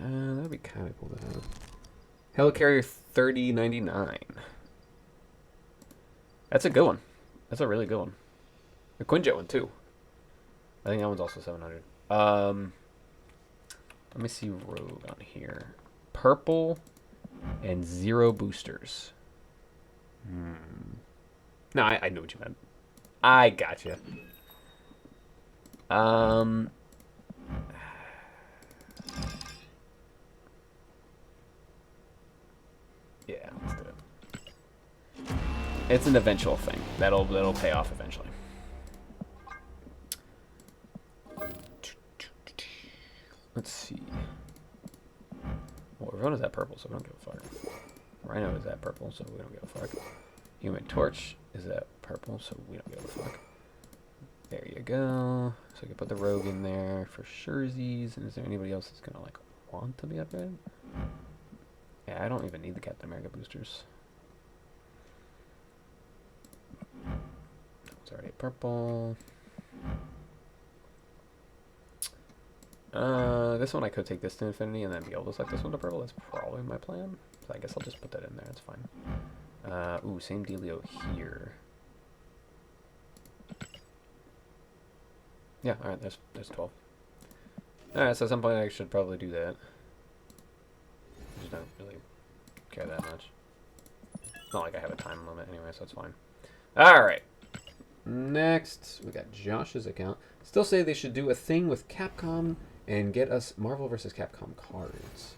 That'd be kind of cool to have. Helicarrier 3099. That's a good one. That's a really good one. The Quinjet one too. I think that one's also 700. Let me see Rogue on here. Purple and 0 boosters. No, I knew what you meant. I gotcha. Yeah, let's do it. It's an eventual thing. That'll pay off eventually. Let's see. Well, everyone is at purple, so we don't give a fuck. Rhino is at purple, so we don't give a fuck. Human Torch is at purple, so we don't give a fuck. There you go. So we can put the Rogue in there for surezies. And is there anybody else that's gonna like want to be upgraded? Yeah, I don't even need the Captain America boosters. It's already purple. This one I could take this to infinity and then be able to select this one to purple. That's probably my plan. So I guess I'll just put that in there. That's fine. Ooh, same dealio here. Yeah, alright, there's 12. Alright, so at some point I should probably do that. I just don't really care that much. It's not like I have a time limit anyway, so it's fine. Alright. Next, we got Josh's account. Still say they should do a thing with Capcom and get us Marvel vs. Capcom cards.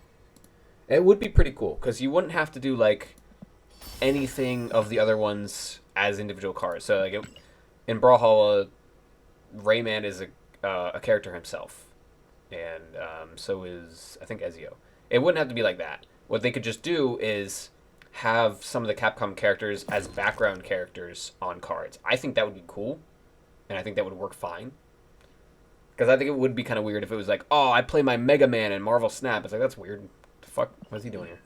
It would be pretty cool, because you wouldn't have to do, like, anything of the other ones as individual cards. So, like, in Brawlhalla, Rayman is a character himself. and so is I think Ezio. It wouldn't have to be like that. What they could just do is have some of the Capcom characters as background characters on cards. I think that would be cool, and I think that would work fine. Because I think it would be kind of weird if it was like, oh, I play my Mega Man in Marvel Snap. It's like, that's weird. The fuck? What is he doing here?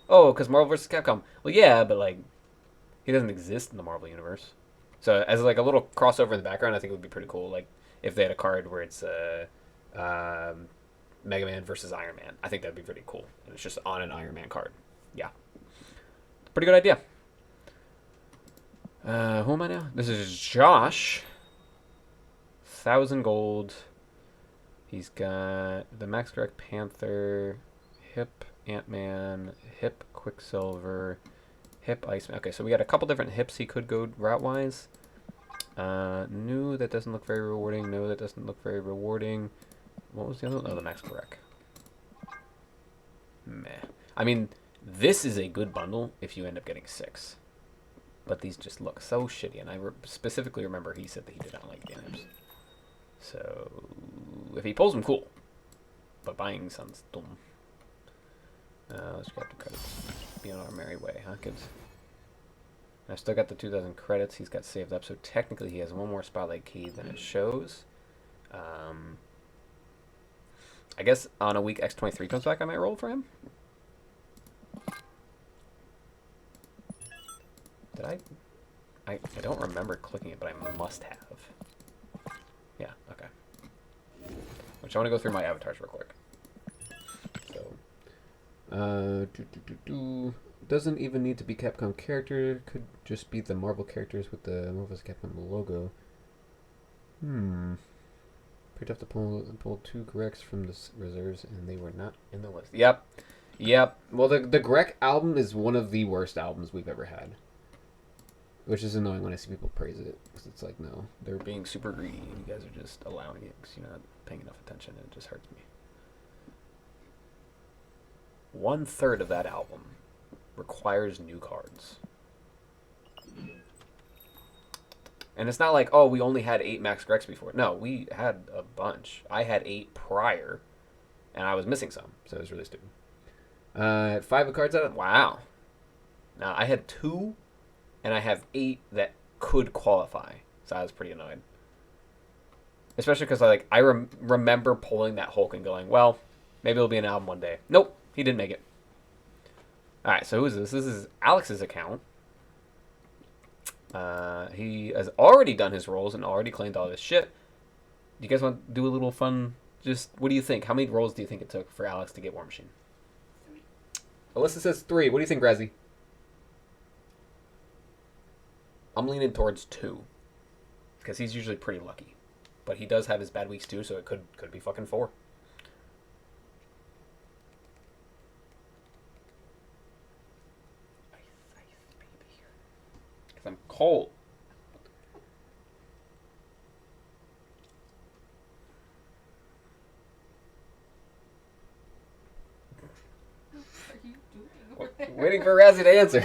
Oh, because Marvel vs. Capcom. Well, yeah, but like, he doesn't exist in the Marvel universe. So as like a little crossover in the background, I think it would be pretty cool. Like if they had a card where it's Mega Man versus Iron Man. I think that'd be pretty cool. And it's just on an Iron Man card. Yeah. Pretty good idea. Who am I now? This is Josh. 1,000 gold. He's got the Max Correct Panther, Hip Ant-Man, Hip Quicksilver, Hip Iceman. Okay, so we got a couple different hips he could go route-wise. No, that doesn't look very rewarding. No, that doesn't look very rewarding. What was the other one? Oh, the Max Correct. Meh. I mean, this is a good bundle if you end up getting 6. But these just look so shitty, and I specifically remember he said that he did not like the hips. So, if he pulls them, cool. But buying sounds dumb. Let's grab the credits. Be on our merry way, huh, kids? And I've still got the 2,000 credits he's got saved up, so technically he has one more spotlight key than it shows. I guess on a week X23 comes back, I might roll for him. Did I don't remember clicking it, but I must have. Yeah, okay. Which I want to go through my avatars real quick. So, doesn't even need to be Capcom character. Could just be the Marvel characters with the Marvel vs. Capcom logo. Pretty tough to pull 2 Grecs from the reserves, and they were not in the list. Yep. Well, the Grec album is one of the worst albums we've ever had. Which is annoying when I see people praise it. Because it's like, no, they're being super greedy, and you guys are just allowing it because you're not paying enough attention, and it just hurts me. 1/3 of that album requires new cards. And it's not like, oh, we only had 8 Max Grecs before. No, we had a bunch. I had 8 prior, and I was missing some, so it was really stupid. 5 of cards out of... Wow. Now, I had 2... and I have 8 that could qualify. So I was pretty annoyed. Especially because I remember pulling that Hulk and going, well, maybe it'll be an album one day. Nope, he didn't make it. Alright, so who is this? This is Alex's account. He has already done his rolls and already claimed all this shit. Do you guys want to do a little fun? Just, what do you think? How many rolls do you think it took for Alex to get War Machine? Alyssa says 3. What do you think, Razzie? I'm leaning towards 2. Because he's usually pretty lucky. But he does have his bad weeks too, so it could be fucking 4. Ice, baby. Because I'm cold. Waiting for Razzie to answer.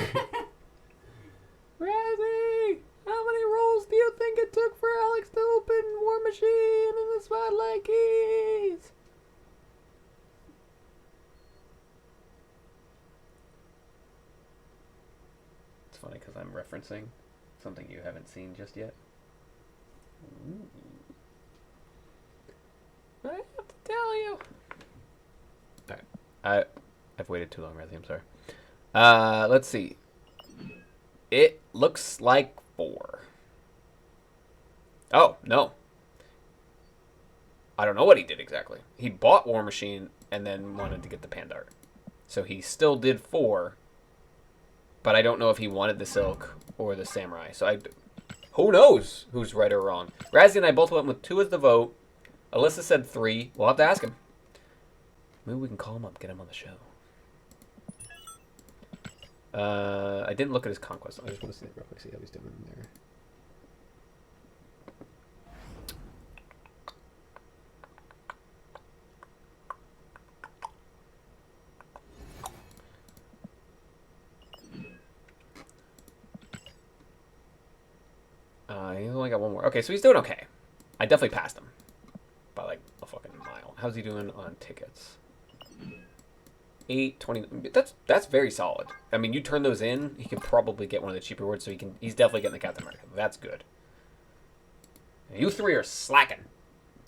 Razzie, how many rolls do you think it took for Alex to open War Machine and the Spotlight Keys? It's funny because I'm referencing something you haven't seen just yet. Ooh. I have to tell you. Alright. I've waited too long, Razzie. I'm sorry. Let's see. It looks like 4. Oh, no. I don't know what he did exactly. He bought War Machine and then wanted to get the Pandart. So he still did 4. But I don't know if he wanted the Silk or the Samurai. So who knows who's right or wrong. Razzie and I both went with 2 as the vote. Alyssa said 3. We'll have to ask him. Maybe we can call him up, get him on the show. I didn't look at his conquest. I just want to see it real quick, see how he's doing there. He's only got 1 more. Okay, so he's doing okay. I definitely passed him by like a fucking mile. How's he doing on tickets? 820. That's very solid. I mean, you turn those in, he can probably get one of the cheaper rewards, so he's definitely getting the Captain America. That's good. And you three are slacking.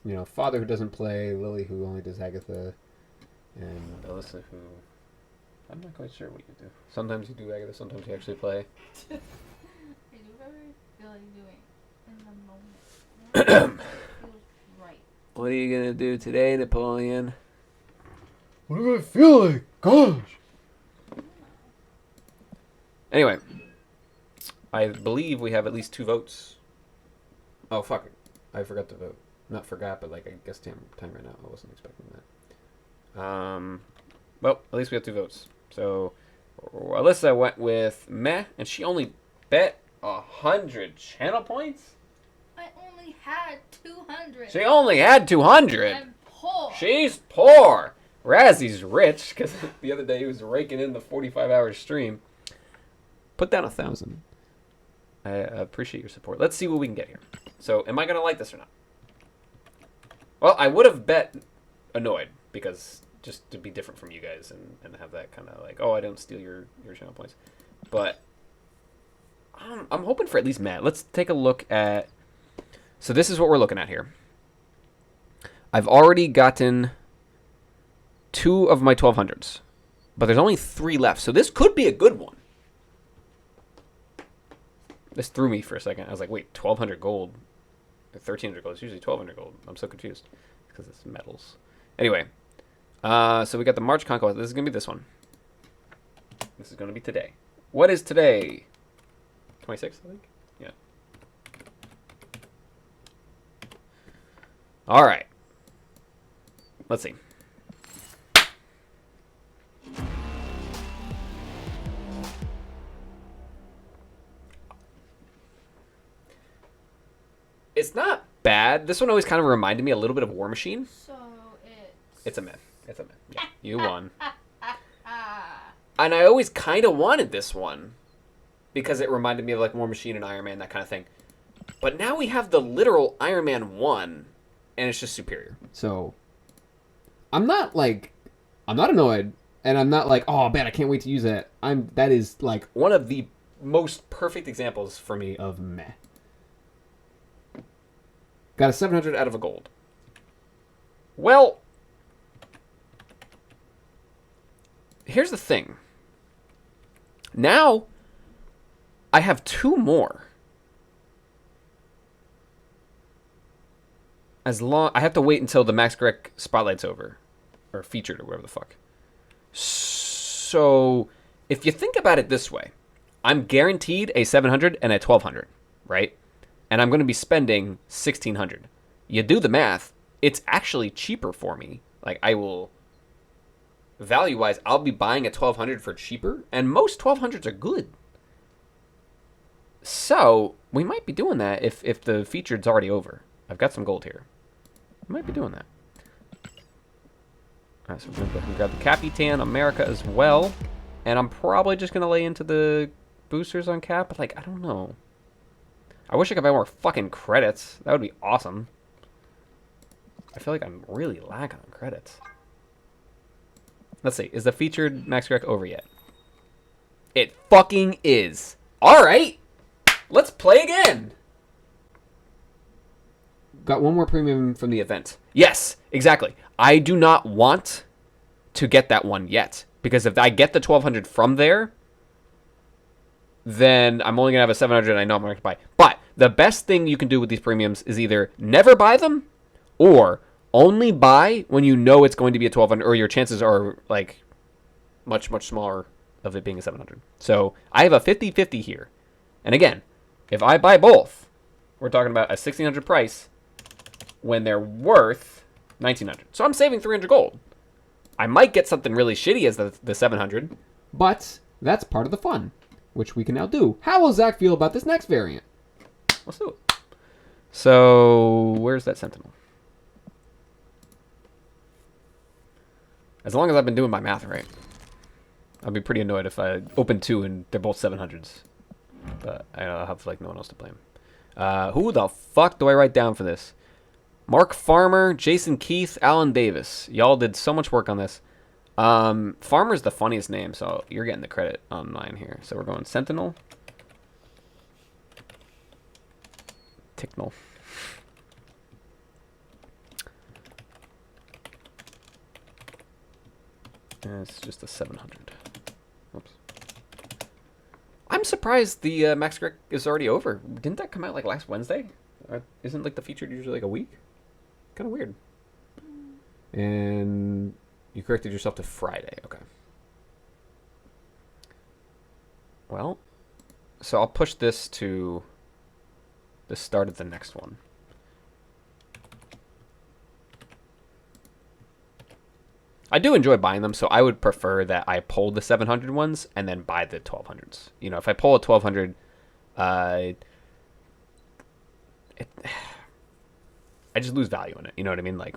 You know, Father who doesn't play, Lily who only does Agatha, and Alyssa who... I'm not quite sure what you do. Sometimes you do Agatha, sometimes you actually play. I do whatever I feel like doing in the moment. Feels right. What are you gonna do today, Napoleon? what do I feel like? Gosh. Anyway, I believe we have at least 2 votes. Oh, fuck it. I forgot to vote. Not forgot, but like I guess time right now. I wasn't expecting that. Well, at least we have 2 votes. So Alyssa went with meh, and she only bet 100 channel points. I only had 200. She only had 200. I'm poor. She's poor. Razzy's rich because the other day he was raking in the 45-hour stream. Put down 1,000. I appreciate your support. Let's see what we can get here. So, am I gonna like this or not? Well, I would have bet annoyed because just to be different from you guys and have that kind of like, oh, I don't steal your channel points. But I'm hoping for at least Matt. Let's take a look at. So this is what we're looking at here. I've already gotten 2 of my 1200s, but there's only 3 left. So this could be a good one. This threw me for a second. I was like, wait, 1,200 gold. 1,300 gold. It's usually 1,200 gold. I'm so confused because it's metals. Anyway, so we got the March Conquest. This is going to be this one. This is going to be today. What is today? 26th, I think? Yeah. All right. Let's see. It's not bad. This one always kind of reminded me a little bit of War Machine. So It's a myth. It's a myth. Yeah, you won. And I always kind of wanted this one because it reminded me of like War Machine and Iron Man, that kind of thing. But now we have the literal Iron Man 1, and it's just superior. So, I'm not annoyed, and I'm not like, oh man, I can't wait to use that. That is like One of the most perfect examples for me. of meh. Got a 700 out of a gold. Well, here's the thing. Now, I have 2 more. I have to wait until the Max Grec Spotlight's over. Or featured, or whatever the fuck. So, if you think about it this way, I'm guaranteed a 700 and a 1200, right? And I'm going to be spending 1,600. You do the math, it's actually cheaper for me. Like, I will, value-wise, I'll be buying a 1,200 for cheaper, and most 1,200s are good. So, we might be doing that if the featured's already over. I've got some gold here. We might be doing that. Alright, so we're going to go ahead and grab the Capitan America as well. And I'm probably just going to lay into the boosters on Cap, but, like, I don't know. I wish I could buy more fucking credits. That would be awesome. I feel like I'm really lacking on credits. Let's see. Is the featured Max Grec over yet? It fucking is. Alright. Let's play again. Got one more premium from From the event. Yes, exactly. I do not want to get that one yet. Because if I get the 1,200 from there, then I'm only going to have a 700 and I know I'm going to buy. But the best thing you can do with these premiums is either never buy them or only buy when you know it's going to be a 1,200 or your chances are like much, much smaller of it being a 700. So I have a 50-50 here. And again, if I buy both, we're talking about a 1,600 price when they're worth 1,900. So I'm saving 300 gold. I might get something really shitty as the 700. but that's part of the fun, which we can now do. How will Zach feel about this next variant? Let's do it. So, where's that Sentinel? As long as I've been doing my math right. I'd be pretty annoyed if I open 2 and they're both 700s. But I'll have like no one else to blame. Who the fuck do I write down for this? Mark Farmer, Jason Keith, Alan Davis. Y'all did so much work on this. Farmer's the funniest name, so you're getting the credit on mine here. So we're going Sentinel. Ticknell. And it's just a 700. Oops. I'm surprised the Max Greg is already over. Didn't that come out like last Wednesday? Isn't like the featured usually like a week? Kind of weird. And you corrected yourself to Friday. Okay. Well, so I'll push this to the start of the next one. I do enjoy buying them, so I would prefer that I pull the 700 ones and then buy the 1200s. You know, if I pull a 1200, I just lose value in it. You know what I mean? Like,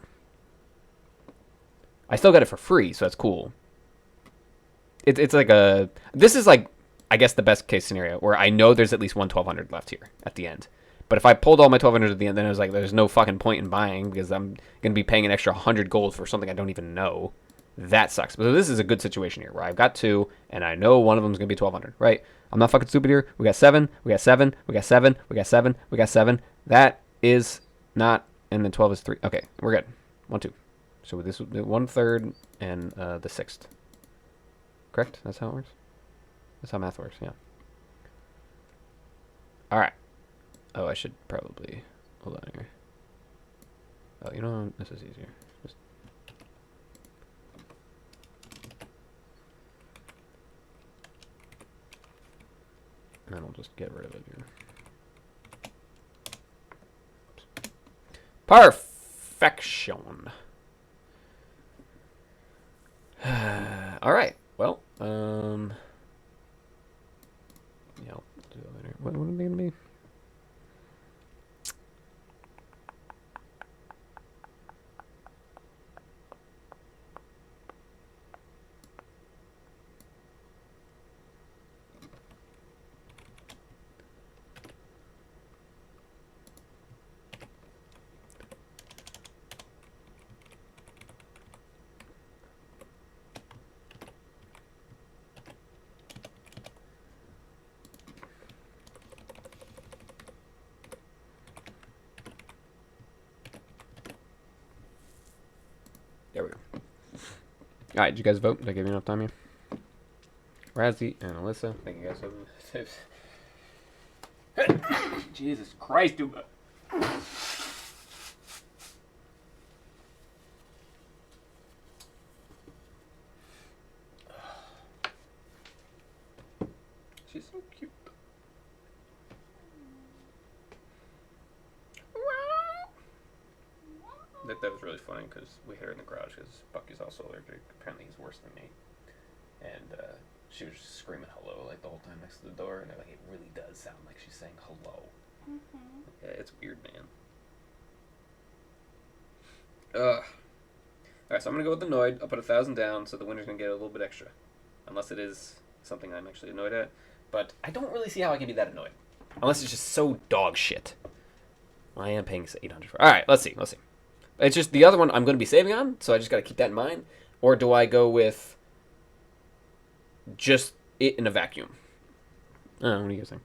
I still got it for free, so that's cool. It's like a... This is like, I guess, the best case scenario, where I know there's at least one 1200 left here at the end. But if I pulled all my 1200s at the end, then it was like, there's no fucking point in buying, because I'm going to be paying an extra 100 gold for something I don't even know. That sucks. But this is a good situation here, where I've got two, and I know one of them is going to be 1200, right? I'm not fucking stupid here. We got 7, we got 7, we got 7, we got 7, we got 7. That is not... And then 12 is 3. Okay, we're good. 1, 2. So this would be 1/3 and the 6th. Correct? That's how it works? That's how math works, yeah. Alright. Oh, I should probably... Hold on here. Oh, you know, this is easier. Just... And then I'll just get rid of it here. Perfection. All right. Well, yeah, I'll do that later. What are they gonna be? There we go. All right, did you guys vote? Did I give you enough time here? Razzie and Alyssa, thank you guys for the Jesus Christ, dude. She's so cute. That was really funny because we hit her in the garage because Bucky's also allergic. Apparently he's worse than me. And she was just screaming hello like the whole time next to the door. And like, it really does sound like she's saying hello. Mm-hmm. Yeah, it's weird, man. Alright, so I'm going to go with the annoyed. I'll put 1,000 down so the winner's going to get a little bit extra. Unless it is something I'm actually annoyed at. But I don't really see how I can be that annoyed. Unless it's just so dog shit. Well, I am paying 800 for. Alright, let's see. It's just the other one I'm going to be saving on, so I just got to keep that in mind. Or do I go with just it in a vacuum? I don't know, what do you guys think?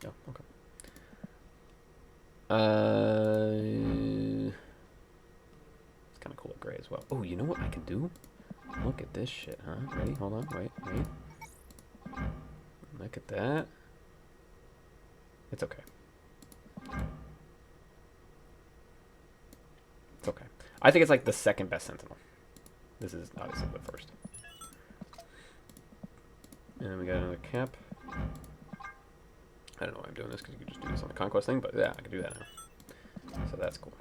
Oh, okay. It's kind of cool at gray as well. Oh, you know what I can do? Look at this shit, huh? Ready? Hold on. Wait. Look at that. It's okay. It's okay. I think it's like the second best Sentinel. This is obviously the first. And we got another cap. I don't know why I'm doing this because you could just do this on the Conquest thing, but yeah, I can do that now. So that's cool.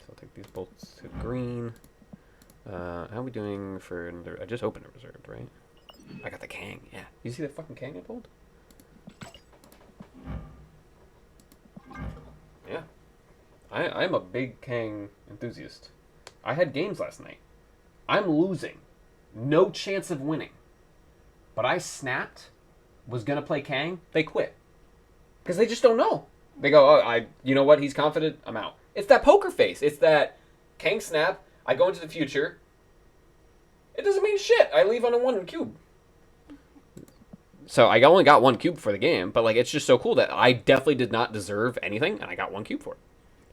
So I'll take these bolts to green. How are we doing for another? I just opened a reserved, right? I got the Kang, yeah. You see the fucking Kang I pulled? Yeah. I'm a big Kang enthusiast. I had games last night. I'm losing. No chance of winning. But I snapped. Was going to play Kang. They quit. Because they just don't know. They go, oh, you know what? He's confident. I'm out. It's that poker face. It's that Kang snap. I go into the future. It doesn't mean shit. I leave on a 1 cube. So I only got 1 cube for the game, but like it's just so cool that I definitely did not deserve anything, and I got 1 cube for it.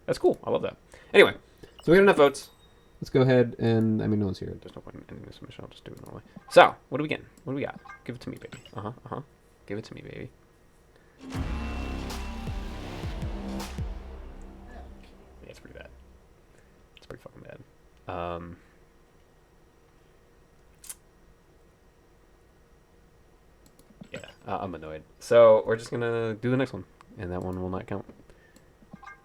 That's cool. I love that. Anyway, so we got enough votes. Let's go ahead and, I mean, no one's here. There's no point in ending this submission. I'll just do it normally. So, what do we get? What do we got? Give it to me, baby. Give it to me, baby. Yeah, it's pretty bad. It's pretty fucking bad. Yeah, I'm annoyed. So, we're just gonna do the next one, and that one will not count.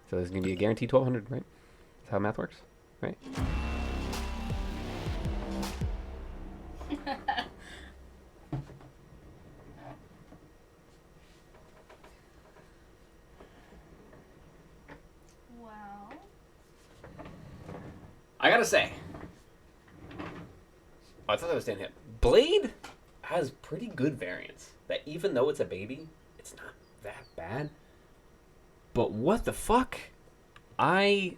So, there's gonna be a guaranteed 1200, right? That's how math works, right? Wow. I gotta say. Oh, I thought that was Dan Hip. Blade has pretty good variants. That even though it's a baby, it's not that bad. But what the fuck? I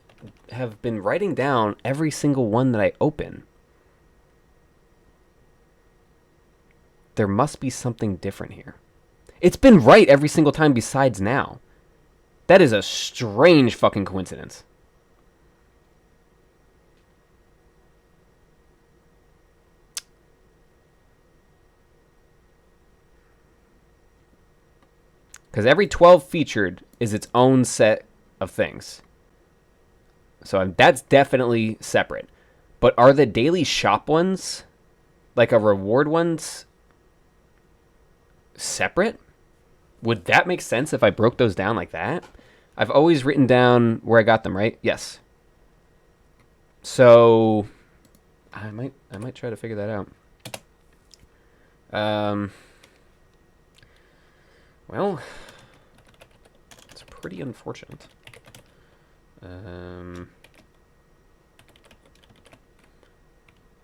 have been writing down every single one that I open. There must be something different here. It's been right every single time besides now. That is a strange fucking coincidence. Because every 12 featured is its own set of things. So that's definitely separate. But are the daily shop ones, like a reward ones, separate? Would that make sense if I broke those down like that? I've always written down where I got them, right? Yes. So I might try to figure that out. Well, it's pretty unfortunate.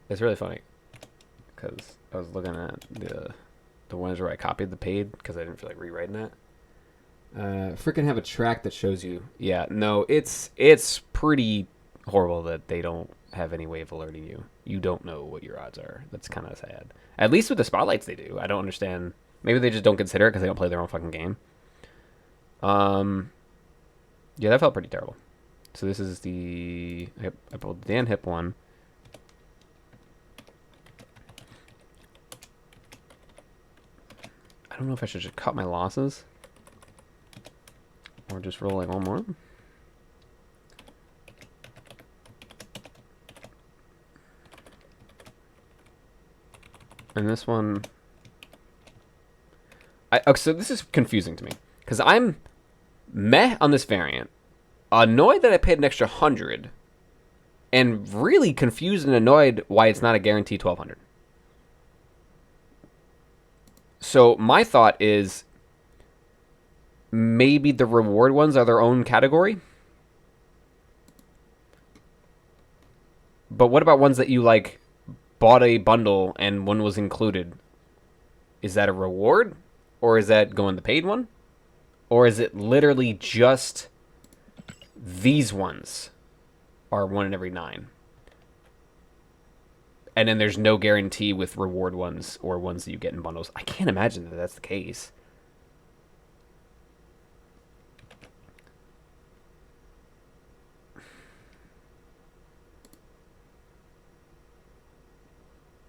It's really funny because I was looking at the ones where I copied the paid because I didn't feel like rewriting that. Freaking have a track that shows you. Yeah, no, it's pretty horrible that they don't have any way of alerting you. You don't know what your odds are. That's kind of sad. At least with the spotlights they do. I don't understand. Maybe they just don't consider it because they don't play their own fucking game. Yeah, that felt pretty terrible. So this is the... I pulled the Dan Hip one. I don't know if I should just cut my losses. Or just roll like one more. And this one... Okay, so this is confusing to me. Because I'm meh on this variant. Annoyed that I paid an extra 100. And really confused and annoyed why it's not a guaranteed 1200. So my thought is maybe the reward ones are their own category. But what about ones that you like bought a bundle and one was included? Is that a reward? Or is that going the paid one? Or is it literally just these ones are 1 in every 9? And then there's no guarantee with reward ones or ones that you get in bundles. I can't imagine that that's the case.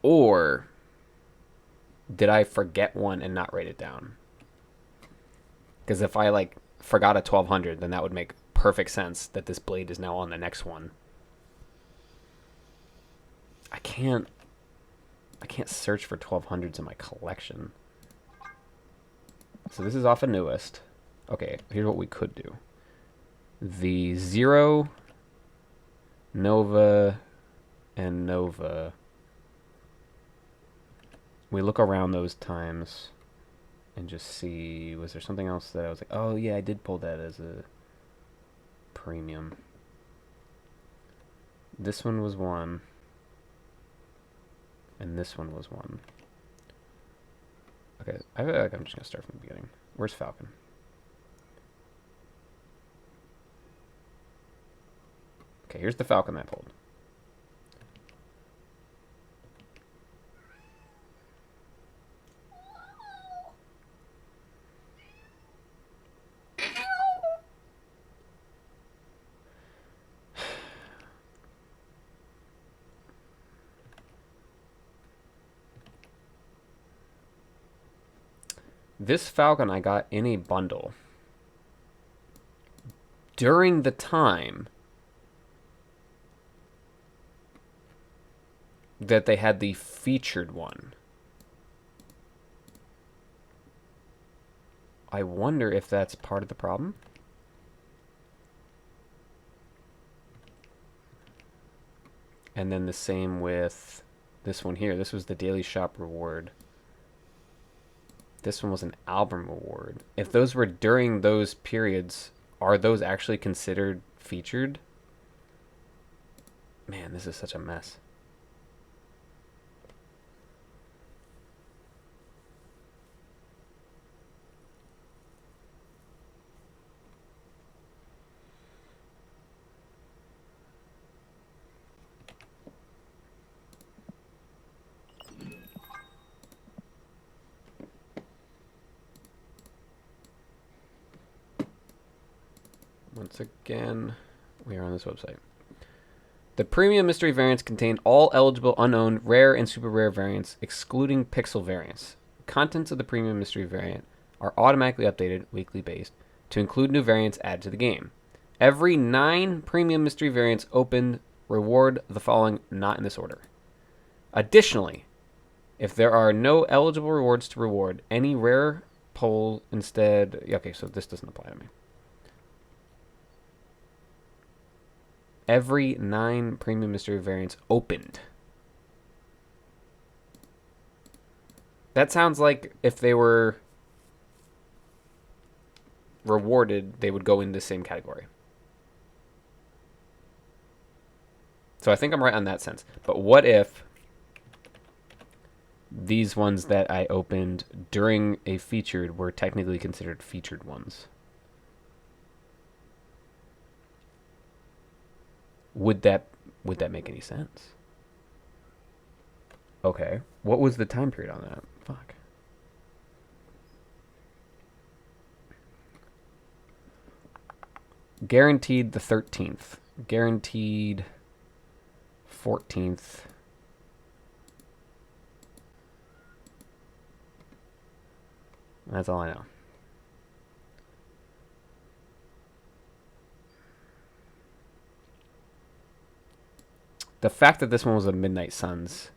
Or did I forget one and not write it down? Because if I like forgot a 1200, then that would make perfect sense that this blade is now on the next one. I can't search for 1200s in my collection. So this is off of newest. Okay, here's what we could do. The 0, Nova, and Nova. We look around those times and just see, was there something else that I was like, oh yeah, I did pull that as a premium. This one was 1. And this one was 1. Okay, I feel like I'm just going to start from the beginning. Where's Falcon? Okay, here's the Falcon I pulled. This Falcon I got in a bundle during the time that they had the featured one. I wonder if that's part of the problem. And then the same with this one here. This was the Daily Shop reward. This one was an album reward. If those were during those periods, are those actually considered featured? Man, this is such a mess. Once again, we are on this website. The premium mystery variants contain all eligible unowned rare and super rare variants, excluding pixel variants. Contents of the premium mystery variant are automatically updated, weekly based, to include new variants added to the game. Every 9 premium mystery variants opened reward the following, not in this order. Additionally, if there are no eligible rewards to reward, any rare pull instead... Okay, so this doesn't apply to me. Every 9 premium mystery variants opened. That sounds like if they were rewarded, they would go in the same category. So I think I'm right on that sense. But what if these ones that I opened during a featured were technically considered featured ones? Would that make any sense? Okay. What was the time period on that? Fuck. Guaranteed the 13th. Guaranteed 14th. That's all I know. The fact that this one was a Midnight Suns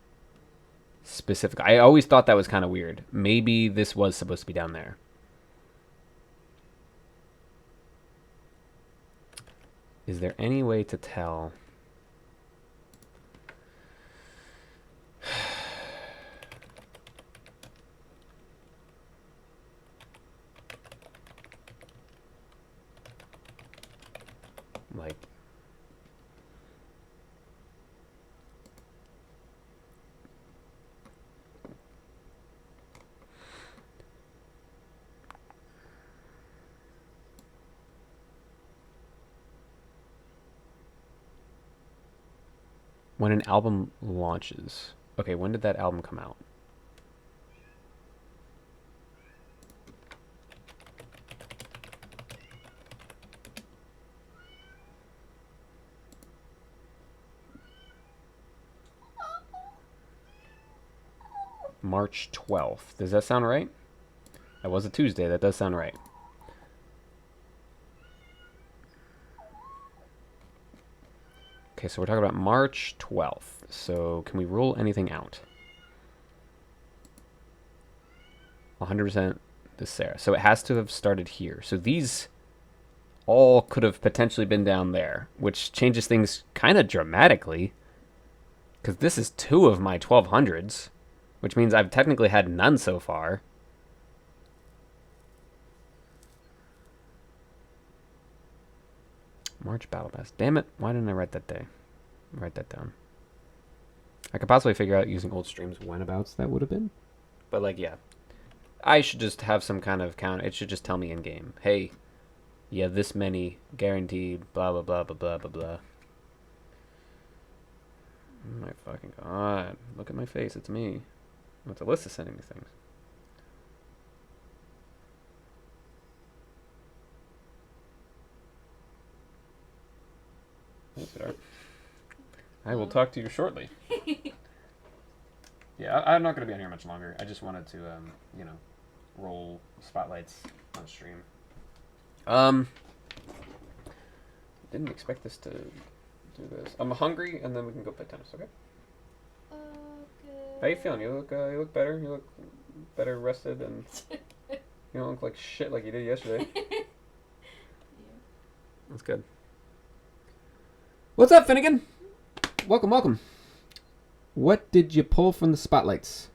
specific, I always thought that was kind of weird. Maybe this was supposed to be down there. Is there any way to tell? Like, when an album launches. Okay, when did that album come out? March 12th. Does that sound right? That was a Tuesday. That does sound right. Okay, so we're talking about March 12th. So can we rule anything out? 100% this Sarah. So it has to have started here. So these all could have potentially been down there, which changes things kind of dramatically. Because this is 2 of my 1200s, which means I've technically had none so far. March Battle Pass. Damn it. Why didn't I write that day? Write that down. I could possibly figure out using old streams whenabouts that would have been. But, like, yeah. I should just have some kind of count. It should just tell me in-game. Hey, yeah, this many guaranteed, blah, blah, blah, blah, blah, blah, blah. Oh my fucking god. Look at my face. It's me. What's Alyssa sending me things? Thanks, sweetheart. I will talk to you shortly. Yeah, I'm not going to be on here much longer. I just wanted to, you know, roll spotlights on stream. Didn't expect this to do this. I'm hungry, and then we can go play tennis. Okay. Okay. How you feeling? You look better. You look better rested, and you don't look like shit like you did yesterday. Yeah. That's good. What's up, Finnegan? Welcome, welcome. What did you pull from the spotlights?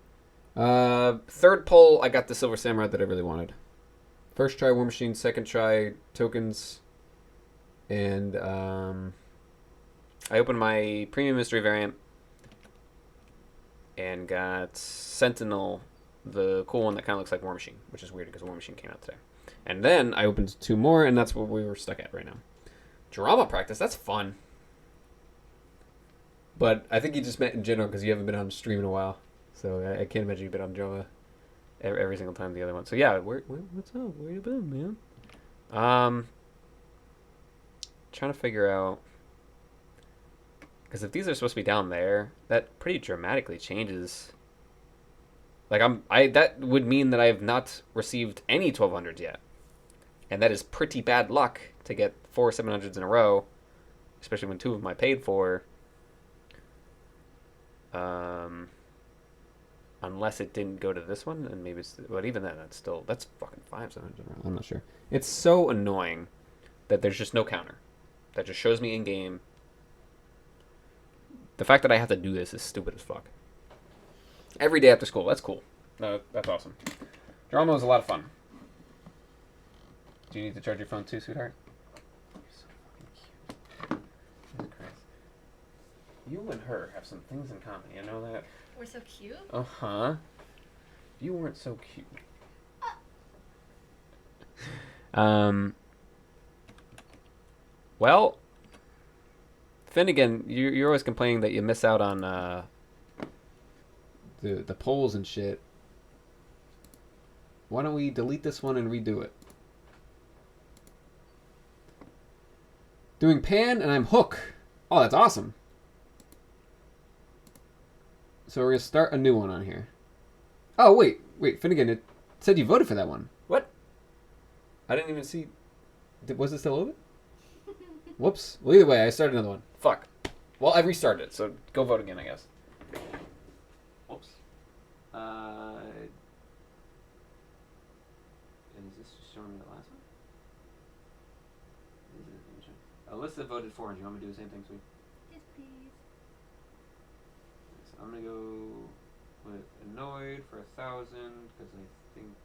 Third pull, I got the Silver Samurai that I really wanted. First try War Machine, second try tokens, and I opened my Premium Mystery variant and got Sentinel, the cool one that kind of looks like War Machine, which is weird because War Machine came out today. And then I opened 2 more, and that's what we were stuck at right now. Drama practice, that's fun. But I think you just meant in general because you haven't been on stream in a while. So I can't imagine you've been on drama every single time the other one. So yeah, what's up? Where you been, man? Trying to figure out, because if these are supposed to be down there, that pretty dramatically changes. Like that would mean that I have not received any 1200s yet, and that is pretty bad luck to get 4 700s in a row, especially when 2 of them I paid for. Unless it didn't go to this one, and maybe it's, but even then, that's fucking 5 700s in a row. I'm not sure. It's so annoying that there's just no counter. That just shows me in game. The fact that I have to do this is stupid as fuck. Every day after school, that's cool. No, that's awesome. Drama was a lot of fun. Do you need to charge your phone too, sweetheart? You're so fucking cute. Jesus Christ. You and her have some things in common. You know that? We're so cute. Uh-huh. You weren't so cute. Well, Finnegan, you're always complaining that you miss out on The polls and shit. Why don't we delete this one and redo it? Doing pan, and I'm hook. Oh, that's awesome. So we're going to start a new one on here. Oh, wait, Finnegan, it said you voted for that one. What? I didn't even see. Was it still open? Whoops. Well, either way, I started another one. Fuck. Well, I restarted it, so go vote again, I guess. Whoops. Is this showing me the last one? Alyssa voted for, and do you want me to do the same thing, sweet? Yes, please. So I'm gonna go with annoyed for 1,000 because I think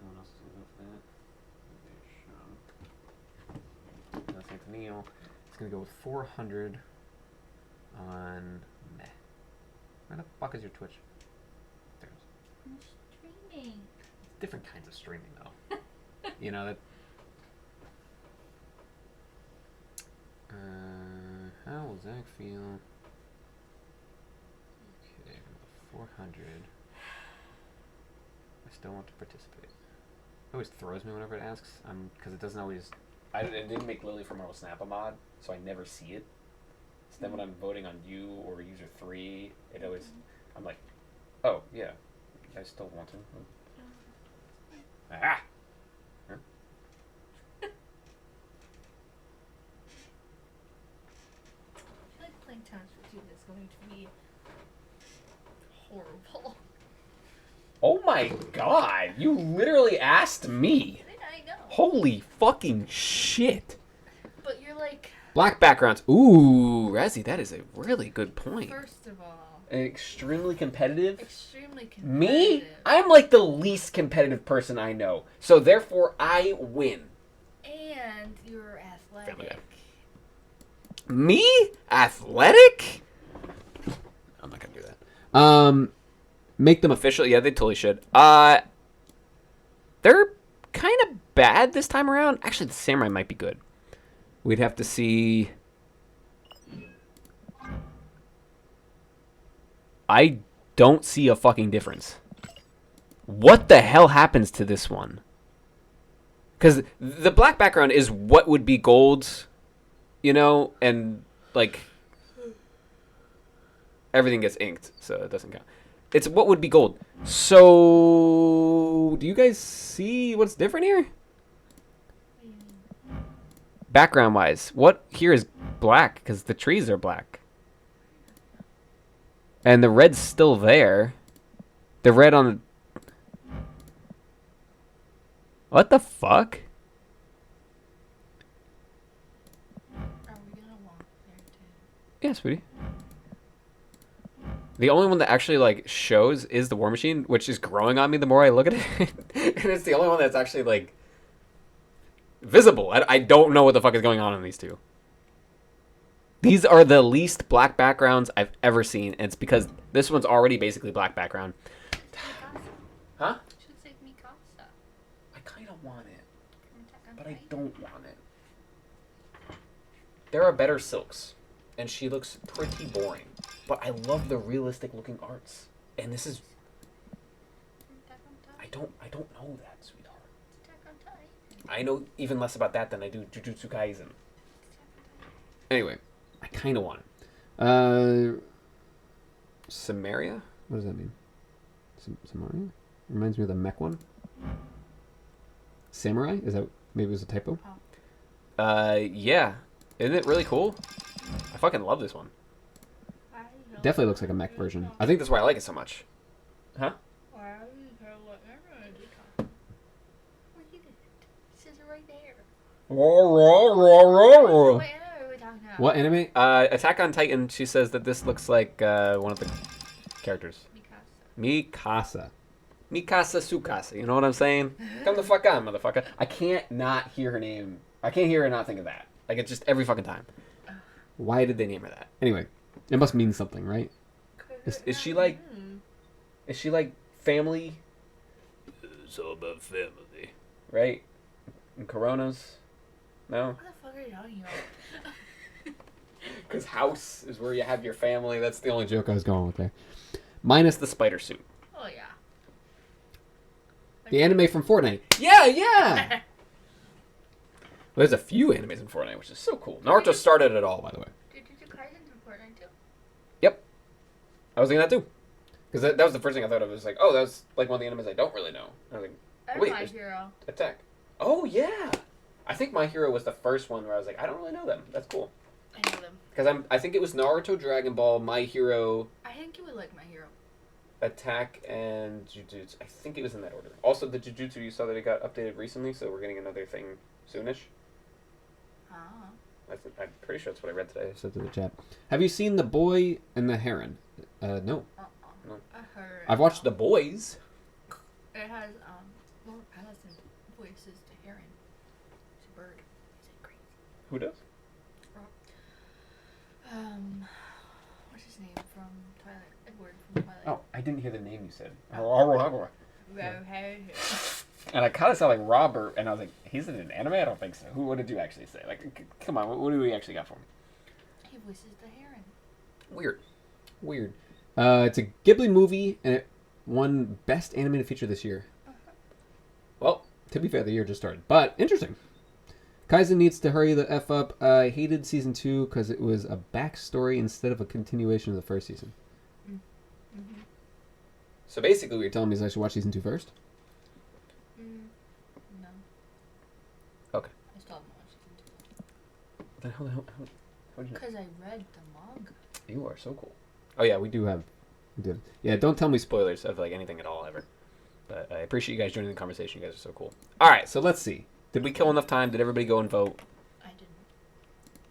no one else is gonna go for that. Nothing to Neil. It's gonna go with 400 on meh. Where the fuck is your Twitch? There it is. I'm streaming. Different kinds of streaming though. You know that. How will Zach feel? Okay, 400. I still want to participate. It always throws me whenever it asks. Because it doesn't always. It didn't make Lily from Marvel Snap a mod, so I never see it. So then when I'm voting on you or user 3, it always. I'm like, oh yeah, I still want to. Ah. Huh? I feel like playing tennis with you is going to be horrible. Oh my god! You literally asked me. I know. Holy fucking shit! But you're like, Black backgrounds. Ooh, Razzie, that is a really good point. first of all, Extremely competitive. extremely competitive. Me? I'm like the least competitive person I know. So therefore, I win. And you're Family athletic. Guy. Me? Athletic? I'm not gonna do that. Make them Official? Yeah, they totally should. They're kind of bad this time around. Actually, the samurai might be good. We'd have to see. I don't see a fucking difference. What the hell happens to this one? Because the black background is what would be gold, you know, and like everything gets inked, so it doesn't count. It's what would be gold. So, do you guys see what's different here? Background wise, what here is black because the trees are black. And the red's still there. The red on the... What the fuck? Are we gonna walk there too? Yeah, sweetie. The only one that actually like shows is the War Machine, which is growing on me the more I look at it. And it's the only one that's actually like visible. I don't know what the fuck is going on in these two. These are the least black backgrounds I've ever seen, and it's because this one's already basically black background. Huh? Should say Mikasa. I kind of want it, From Attack on but I Titan. don't want it. There are better silks, and she looks pretty boring. But I love the realistic looking arts, and this is From Attack on I Titan. don't know that, sweetheart. Attack on Titan. I know even less about that than I do Jujutsu Kaisen. Anyway, I kind of want it. Samaria? What does that mean? Samaria? Reminds me of the mech one. Samurai? Is that maybe it was a typo? Yeah. Isn't it really cool? I fucking love this one. Definitely looks like a mech version. I think that's why I like it so much. Huh? Why are you here? What anime are you talking? Look at it. It says it right there. What anime are we talking about? What anime? Attack on Titan, she says that this looks like one of the characters. Mikasa. Mikasa Sukasa, you know what I'm saying? Come the fuck on, motherfucker. I can't not hear her name. I can't hear her and not think of that. Like, it's just every fucking time. Why did they name her that? Anyway, it must mean something, right? Is she like... Is she like family? It's all about family. Right? And Coronas? No? What the fuck are you talking about? Because house is where you have your family. That's the only Joke I was going with there. Minus the spider suit. Oh yeah. The anime from Fortnite. Yeah! Well, there's a few animes in Fortnite, which is so cool. Naruto started it all, by the way. Did you do Kaisen's in Fortnite too? Yep. I was thinking that too. Because that was the first thing I thought of. It was like, oh, that was like one of the animes I don't really know. I was like, Or wait, My there's Hero. Attack. Oh, yeah. I think My Hero was the first one where I was like, I don't really know them. That's cool. I know them. Because I think it was Naruto, Dragon Ball, My Hero, I think you would like My Hero. Attack, and Jujutsu. I think it was in that order. Also, the Jujutsu, you saw that it got updated recently, so we're getting another thing soonish. Ah. I'm pretty sure that's what I read today. I said to the chat. Have you seen The Boy and the Heron? No. No. I heard. I've watched The Boys. It has Robert Pattinson voices the heron. It's a bird. Is it crazy? Who does? What's his name from Twilight? Edward from Twilight. Oh, I didn't hear the name you said. And I kind of sound like Robert, and I was like, he's in an anime? I don't think so. What did you actually say? Like, come on, what do we actually got for him? He voices the heron. Weird. It's a Ghibli movie, and it won Best Animated Feature this year. Well, To be fair, the year just started. But, interesting. Kaizen needs to hurry the F up. I hated Season 2 because it was a backstory instead of a continuation of the first season. Mm-hmm. So basically what you're telling me is I should watch Season 2 first? No. Okay. I still haven't watched season 2. How did you know? Because I read the manga. You are so cool. Oh, yeah, we do have... Yeah, don't tell me spoilers of, like, anything at all, ever. But I appreciate you guys joining the conversation. You guys are so cool. All right, so let's see. Did we kill enough time? Did everybody go and vote? I didn't.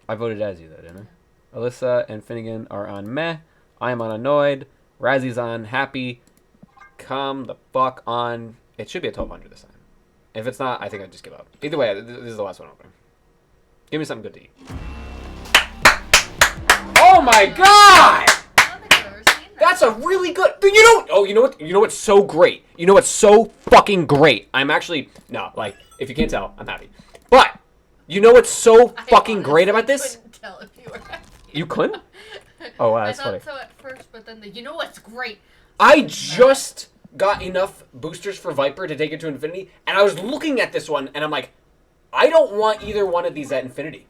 I voted as you, though, didn't I? Alyssa and Finnegan are on meh. I'm on annoyed. Razzy's on happy. Come the fuck on. It should be a 1200 this time. If it's not, I think I'd just give up. Either way, this is the last one opening. Give me something good to eat. Oh my god! I don't think I've ever seen that. That's a really good. You know? Oh, you know what? You know what's so great? You know what's so fucking great? I'm actually like, if you can't tell, I'm happy. But you know what's so I fucking great about honestly this? couldn't tell if you were asking. You couldn't? Oh, wow, I that's funny. thought so at first, but then you know what's great? I just got enough boosters for Viper to take it to Infinity, and I was looking at this one, and I'm like, I don't want either one of these at Infinity.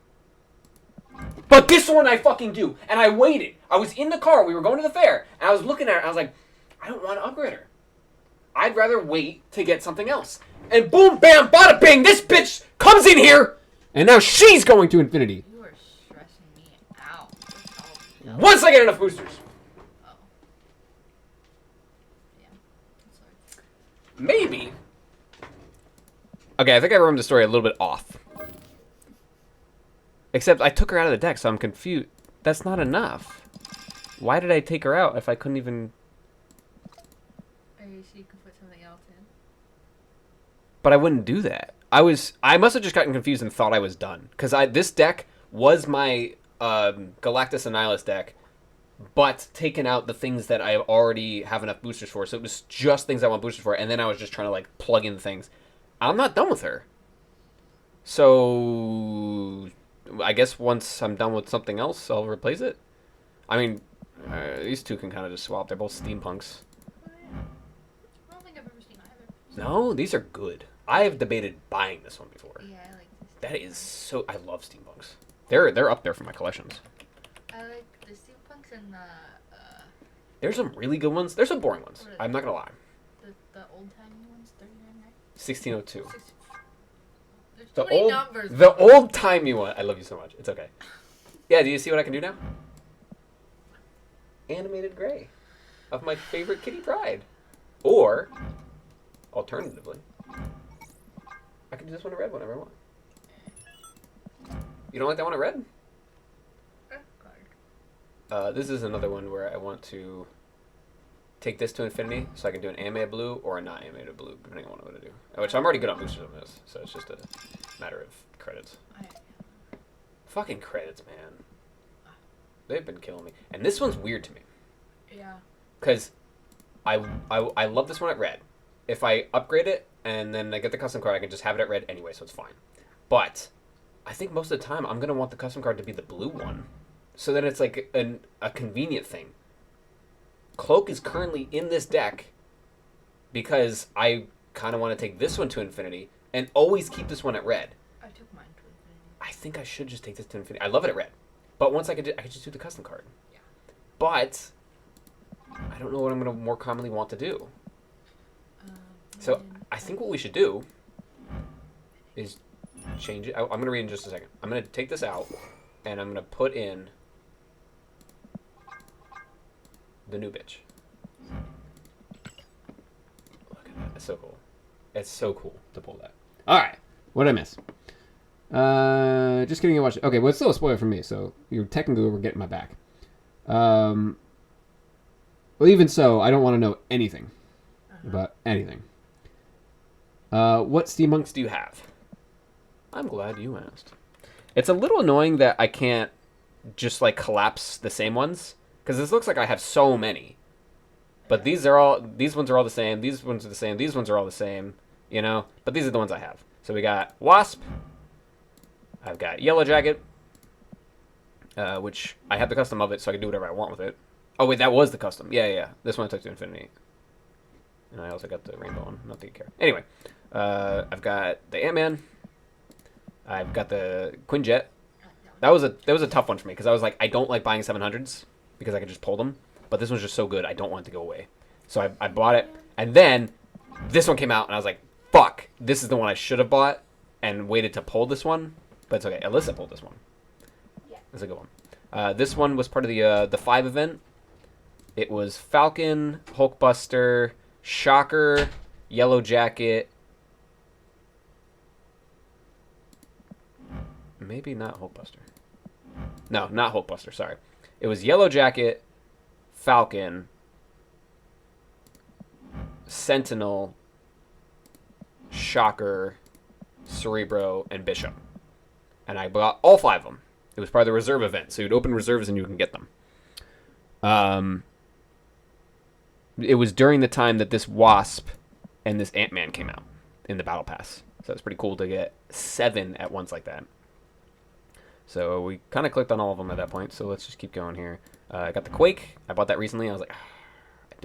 But this one I fucking do. And I waited. I was in the car. We were going to the fair. And I was looking at her. I was like, I don't want to upgrade her. I'd rather wait to get something else. And boom, bam, bada bing, this bitch comes in here. And now she's going to Infinity. You are stressing me out. Oh, Once I get enough boosters. oh. Yeah. Sorry. Maybe. Okay, I think I remember the story a little bit off. Except I took her out of the deck, so I'm confused. That's not enough. Why did I take her out if I couldn't even... So you can put something else in. But I wouldn't do that. I must have just gotten confused and thought I was done. Because this deck was my Galactus Annihilus deck, but taking out the things that I already have enough boosters for. So it was just things I want boosters for, and then I was just trying to like plug in things. I'm not done with her. So I guess once I'm done with something else, I'll replace it. I mean, these two can kind of just swap. They're both steampunks. Oh, yeah. I don't think I've ever seen either. No, these are good. I have debated buying this one before. Yeah, I like this. That is so... I love steampunks. They're up there for my collections. I like the steampunks and There's some really good ones. There's some boring ones. What are I'm not gonna lie. the old timey ones, 39, right? 1602. There's too The many old, numbers. the old timey one. I love you so much. It's okay. Yeah. Do you see what I can do now? Animated gray, of my favorite Kitty Pryde, or alternatively, I can do this one in red whenever I want. You don't like that one in red? This is another one where I want to take this to infinity, so I can do an animated blue or a not animated blue, depending on what I want to do. Which I'm already good on boosters on this, so it's just a matter of credits. Fucking credits, man. They've been killing me. And this one's weird to me. Yeah. Because I love this one at red. If I upgrade it and then I get the custom card, I can just have it at red anyway, so it's fine. But I think most of the time I'm going to want the custom card to be the blue one. So then it's like a convenient thing. Cloak is currently in this deck because I kind of want to take this one to infinity and always keep this one at red. I took mine to infinity. I think I should just take this to infinity. I love it at red. But once I could just do the custom card. Yeah. But I don't know what I'm going to more commonly want to do. So I think what we should do is change it. I'm going to read in just a second. I'm going to take this out and I'm going to put in the new bitch. Look at that. It's so cool. It's so cool to pull that. All right. What did I miss? Just kidding. Watch. Okay, well, it's still a spoiler for me, so you technically were getting my back. Well, even so, I don't want to know anything about anything. What steampunks Do you have? I'm glad you asked. It's a little annoying that I can't just like collapse the same ones because this looks like I have so many. But these ones are all the same. These ones are the same. These ones are all the same. You know. But these are the ones I have. So we got Wasp. I've got Yellow Jacket, which I have the custom of it, so I can do whatever I want with it. Oh wait, that was the custom. Yeah. This one I took to infinity. And I also got the rainbow one. Not that you care. Anyway, I've got the Ant-Man. I've got the Quinjet. That was a tough one for me because I was like, I don't like buying 700s because I could just pull them. But this one's just so good, I don't want it to go away. So I bought it, and then this one came out, and I was like, fuck, this is the one I should have bought and waited to pull this one. But it's okay. Alyssa pulled this one. Yeah. It's a good one. This one was part of the 5 event. It was Falcon, Hulkbuster, Shocker, Yellow Jacket. Maybe not Hulkbuster. No, not Hulkbuster. Sorry. It was Yellow Jacket, Falcon, Sentinel, Shocker, Cerebro, and Bishop. And I bought all 5 of them. It was part of the reserve event, so you'd open reserves and you can get them. It was during the time that this Wasp and this Ant-Man came out in the Battle Pass. So it's pretty cool to get 7 at once like that. So we kind of clicked on all of them at that point. So let's just keep going here. I got the Quake. I bought that recently. I was like,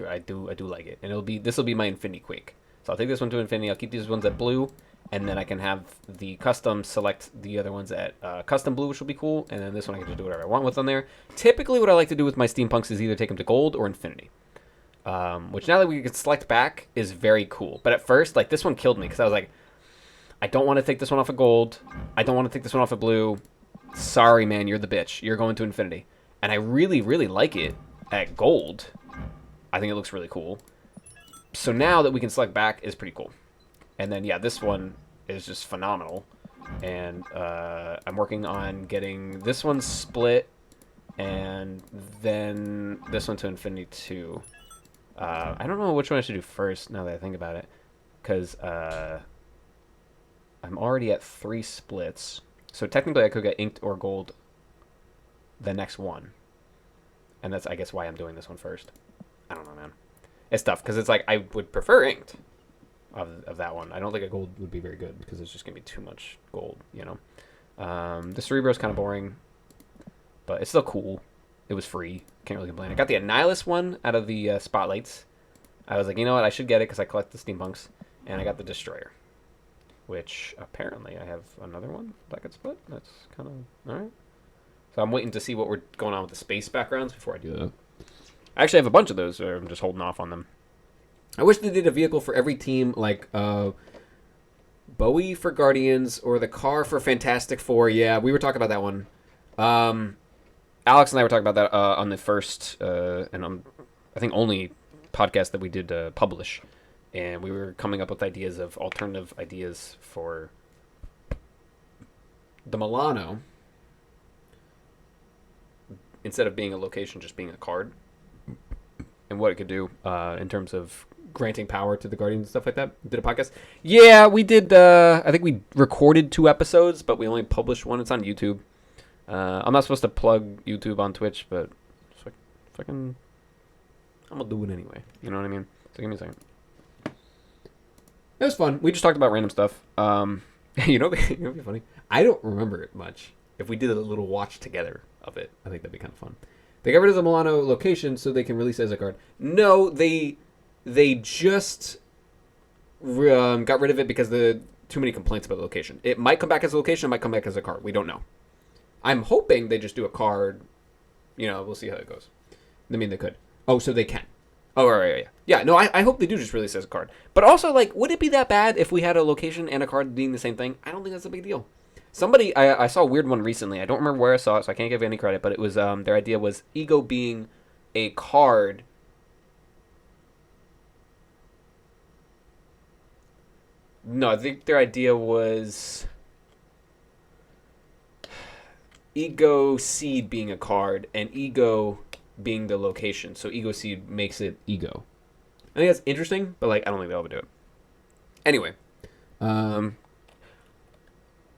I do like it, and this will be my Infinity Quake. So I'll take this one to Infinity. I'll keep these ones at blue, and then I can have the custom select the other ones at custom blue, which will be cool. And then this one I can just do whatever I want with them there. Typically, what I like to do with my steampunks is either take them to gold or Infinity. Which now that we can select back is very cool. But at first, like, this one killed me because I was like, I don't want to take this one off of gold. I don't want to take this one off of blue. Sorry, man, you're the bitch. You're going to Infinity. And I really, really like it at gold. I think it looks really cool. So now that we can select back is pretty cool. And then, yeah, this one is just phenomenal. And I'm working on getting this one split and then this one to Infinity too. I don't know which one I should do first now that I think about it. Because I'm already at 3 splits. So technically I could get inked or gold the next one. And that's, I guess, why I'm doing this one first. I don't know, man. It's tough because it's like I would prefer inked of that one. I don't think a gold would be very good because it's just going to be too much gold, you know. The Cerebro is kind of boring, but it's still cool. It was free. Can't really complain. I got the Annihilus one out of the Spotlights. I was like, you know what? I should get it because I collect the Steampunks. And I got the Destroyer, which apparently I have another one that I could split. That's kind of all right. So I'm waiting to see what we're going on with the space backgrounds before I do that. I actually have a bunch of those, so I'm just holding off on them. I wish they did a vehicle for every team, like Bowie for Guardians or the car for Fantastic Four. Yeah, we were talking about that one. Alex and I were talking about that on the first and I think only podcast that we did publish, and we were coming up with ideas of alternative ideas for the Milano. Instead of being a location, just being a card. And what it could do in terms of granting power to the Guardians and stuff like that. Did a podcast? Yeah, we did. I think we recorded 2 episodes, but we only published one. It's on YouTube. I'm not supposed to plug YouTube on Twitch, but fucking, I'm going to do it anyway. You know what I mean? So give me a second. It was fun. We just talked about random stuff. You know what'd be funny? I don't remember it much. If we did a little watch together of it, I think that'd be kind of fun. They got rid of the Milano location so they can release it as a card. No, they just got rid of it because the too many complaints about the location. It might come back as a location, it might come back as a card. We don't know. I'm hoping they just do a card. You know, we'll see how it goes. I mean, they could. Oh, so they can. Oh, right. Yeah, no, I hope they do just release it as a card. But also, like, would it be that bad if we had a location and a card being the same thing? I don't think that's a big deal. Somebody, I saw a weird one recently. I don't remember where I saw it, so I can't give any credit. But it was their idea was Ego being a card. No, I think their idea was Ego Seed being a card and Ego being the location. So Ego Seed makes it Ego. I think that's interesting, but like I don't think they'll ever do it. Anyway,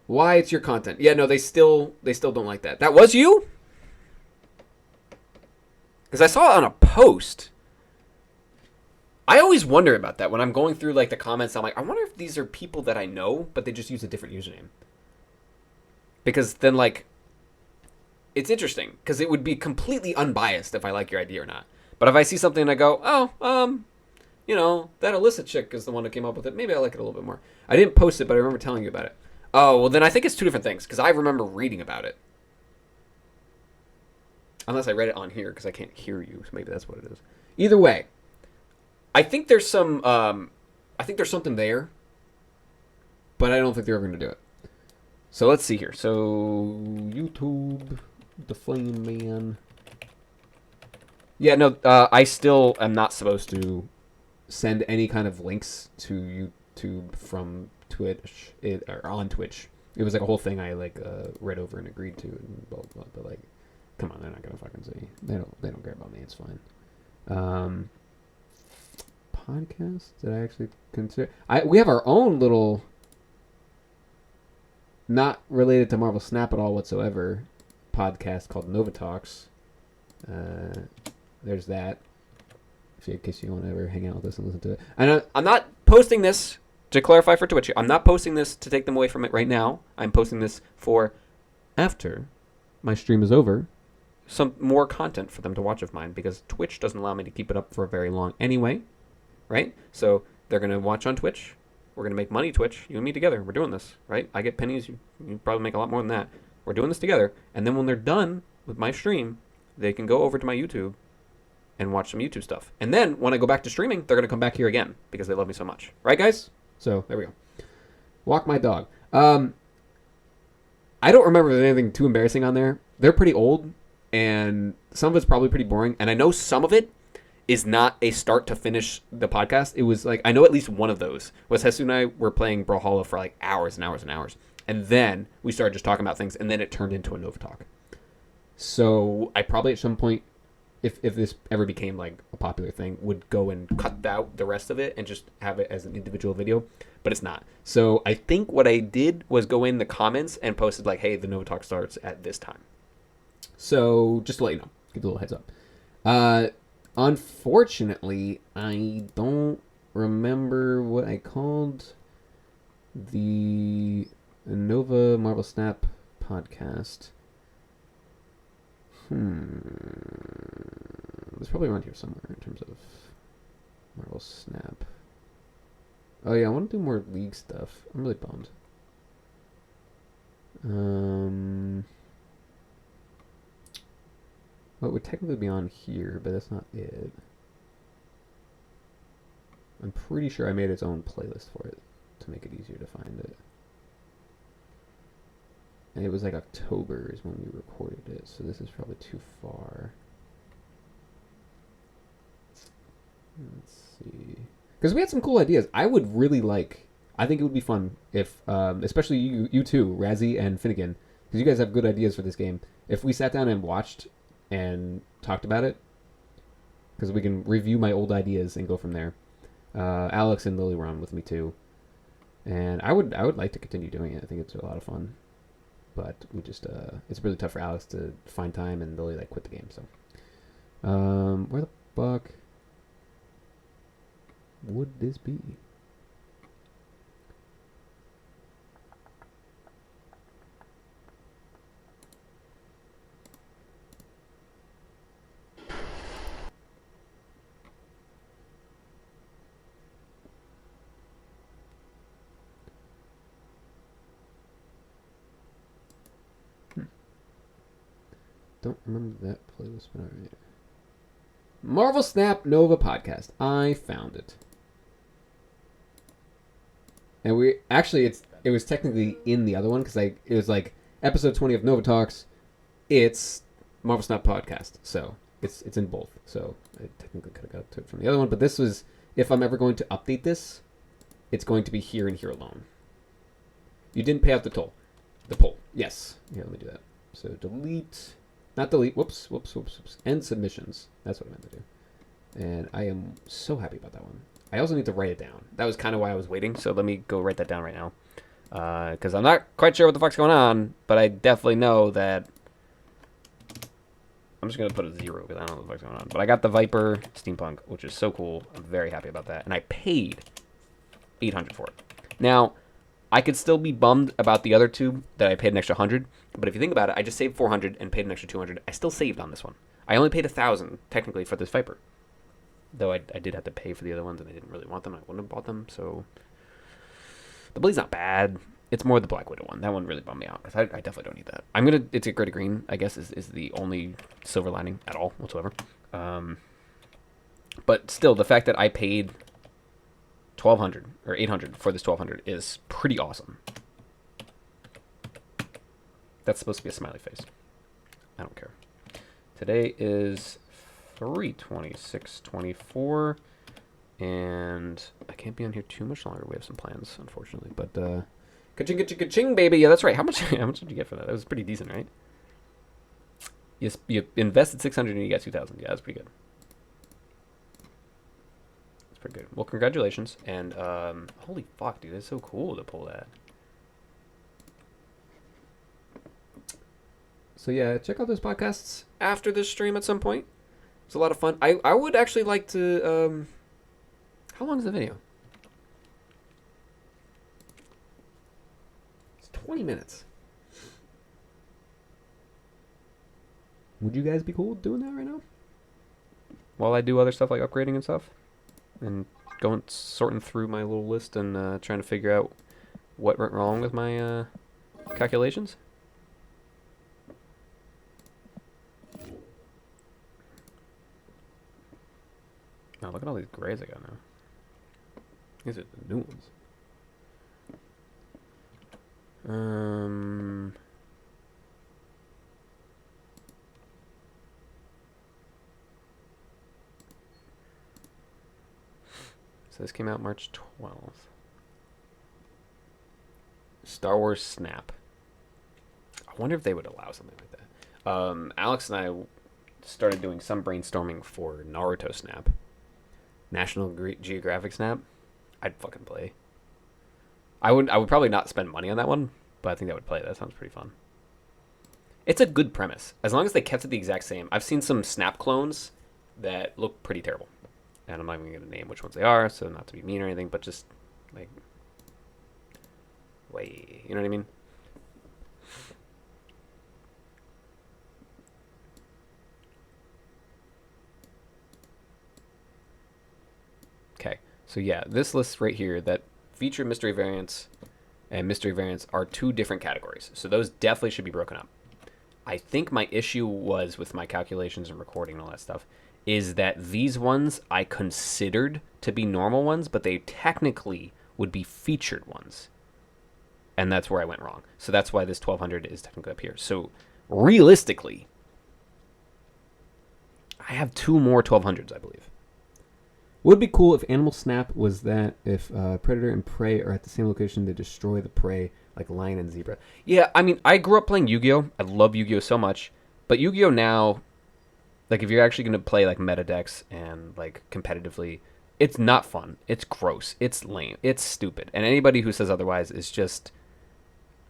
why it's your content? Yeah, no, they still don't like that. That was you? Because I saw it on a post. I always wonder about that when I'm going through like the comments. I'm like, I wonder if these are people that I know, but they just use a different username. Because then like, it's interesting because it would be completely unbiased if I like your idea or not. But if I see something and I go, oh, you know, that Alyssa chick is the one that came up with it. Maybe I like it a little bit more. I didn't post it, but I remember telling you about it. Oh, well, then I think it's 2 different things, because I remember reading about it. Unless I read it on here, because I can't hear you, so maybe that's what it is. Either way, I think there's some, I think there's something there, but I don't think they're ever going to do it. So let's see here. So, YouTube, the Flame Man. Yeah, no, I still am not supposed to send any kind of links to YouTube from Twitch or on Twitch. It was like a whole thing I like read over and agreed to and blah, blah, blah, but like come on, they're not gonna fucking say they don't care about me. It's fine. Podcast did I actually consider? We have our own little, not related to Marvel Snap at all whatsoever, podcast called Nova Talks. There's that. In case you want to ever hang out with us and listen to it. And I'm not posting this. To clarify for Twitch, I'm not posting this to take them away from it right now. I'm posting this for after my stream is over, some more content for them to watch of mine, because Twitch doesn't allow me to keep it up for very long anyway, right? So they're going to watch on Twitch. We're going to make money Twitch. You and me together. We're doing this, right? I get pennies. You probably make a lot more than that. We're doing this together. And then when they're done with my stream, they can go over to my YouTube and watch some YouTube stuff. And then when I go back to streaming, they're going to come back here again because they love me so much. Right, guys? So there we go. Walk my dog. I don't remember if there's anything too embarrassing on there. They're pretty old, and some of it's probably pretty boring. And I know some of it is not a start to finish the podcast. It was like, I know at least one of those was Hesu and I were playing Brawlhalla for like hours and hours and hours. And then we started just talking about things, and then it turned into a Nova Talk. So I probably at some point, if this ever became like a popular thing, would go and cut out the rest of it and just have it as an individual video. But it's not. So I think what I did was go in the comments and posted like, hey, the Nova Talk starts at this time. So just to let you know, give a little heads up. Unfortunately, I don't remember what I called the Nova Marvel Snap podcast. It's probably around here somewhere in terms of Marvel Snap. Oh yeah, I want to do more League stuff. I'm really bummed. Well, it would technically be on here, but that's not it. I'm pretty sure I made its own playlist for it to make it easier to find it. And it was like October is when we recorded it, so this is probably too far. Let's see. Because we had some cool ideas. I would really like, I think it would be fun if, especially you two, Razzie and Finnegan, because you guys have good ideas for this game, if we sat down and watched and talked about it, because we can review my old ideas and go from there. Alex and Lily were on with me too, and I would like to continue doing it. I think it's a lot of fun, but we just it's really tough for Alex to find time, and Lily like quit the game. So where the fuck would this be? Don't remember that playlist, but alright. Marvel Snap Nova podcast. I found it. And we actually it was technically in the other one because it was like episode 20 of Nova Talks. It's Marvel Snap podcast, so it's in both. So I technically could have got to it from the other one, but this was, if I'm ever going to update this, it's going to be here and here alone. You didn't pay out the toll. The poll. Yes. Yeah, let me do that. So delete. Not delete. Whoops. End submissions. That's what I meant to do. And I am so happy about that one. I also need to write it down. That was kind of why I was waiting. So let me go write that down right now. Because I'm not quite sure what the fuck's going on. But I definitely know that... I'm just going to put a 0 because I don't know what the fuck's going on. But I got the Viper Steampunk, which is so cool. I'm very happy about that. And I paid $800 for it. Now... I could still be bummed about the other two that I paid an extra 100, but if you think about it, I just saved 400 and paid an extra 200. I still saved on this one. I only paid 1,000 technically for this Viper, though I did have to pay for the other ones, and I didn't really want them. I wouldn't have bought them. So the Blade's not bad. It's more the Black Widow one. That one really bummed me out because I definitely don't need that. It's a gray green. I guess is the only silver lining at all whatsoever. But still, the fact that I paid 1,200 or 800 for this 1,200 is pretty awesome. That's supposed to be a smiley face. I don't care. Today is 3/26/24, and I can't be on here too much longer. We have some plans, unfortunately. But ka-ching, ka-ching, ka-ching, baby. Yeah, that's right. How much did you get for that? That was pretty decent, right? You invested 600 and you got 2,000. Yeah, that's pretty good. Pretty good. Well, congratulations. And holy fuck, dude, that's so cool to pull that. So yeah, check out those podcasts after this stream at some point. It's a lot of fun. I would actually like to how long is the video? It's 20 minutes. Would you guys be cool with doing that right now? While I do other stuff like upgrading and stuff, and going sorting through my little list and trying to figure out what went wrong with my calculations. Oh, look at all these grays I got now. These are the new ones. So this came out March 12th. Star Wars Snap. I wonder if they would allow something like that. Alex and I started doing some brainstorming for Naruto Snap. National Geographic Snap. I'd fucking play. I would probably not spend money on that one, but I think that would play. That sounds pretty fun. It's a good premise. As long as they kept it the exact same. I've seen some Snap clones that look pretty terrible. And I'm not even going to name which ones they are, so not to be mean or anything, but just, like, way, you know what I mean? Okay, so yeah, this list right here that feature mystery variants and mystery variants are two different categories. So those definitely should be broken up. I think my issue was with my calculations and recording and all that stuff is that these ones I considered to be normal ones, but they technically would be featured ones. And that's where I went wrong. So that's why this 1200 is technically up here. So realistically, I have two more 1200s, I believe. Would be cool if Animal Snap was that if predator and prey are at the same location, they destroy the prey, like lion and zebra. Yeah, I mean, I grew up playing Yu-Gi-Oh! I love Yu-Gi-Oh! So much. But Yu-Gi-Oh! Now, like, if you're actually going to play, like, meta decks and, like, competitively, it's not fun. It's gross. It's lame. It's stupid. And anybody who says otherwise is just...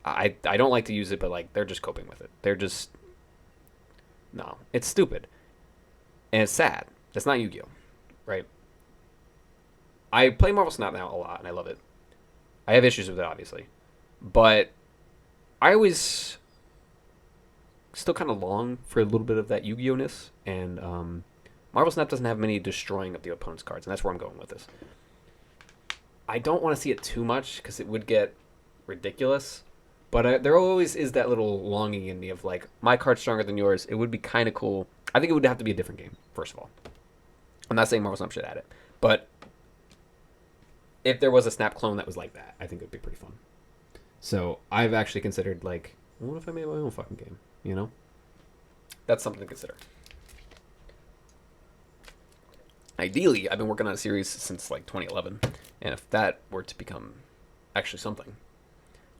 I don't like to use it, but, like, they're just coping with it. They're just... No. It's stupid. And it's sad. That's not Yu-Gi-Oh! Right? I play Marvel Snap now a lot, and I love it. I have issues with it, obviously. But I always still kind of long for a little bit of that Yu-Gi-Oh-ness, and Marvel Snap doesn't have many destroying of the opponent's cards, and that's where I'm going with this. I don't want to see it too much, because it would get ridiculous, but there always is that little longing in me of, like, my card's stronger than yours. It would be kind of cool. I think it would have to be a different game, first of all. I'm not saying Marvel Snap should add it, but if there was a Snap clone that was like that, I think it would be pretty fun. So I've actually considered, like, what if I made my own fucking game, you know? That's something to consider. Ideally, I've been working on a series since, like, 2011, and if that were to become actually something,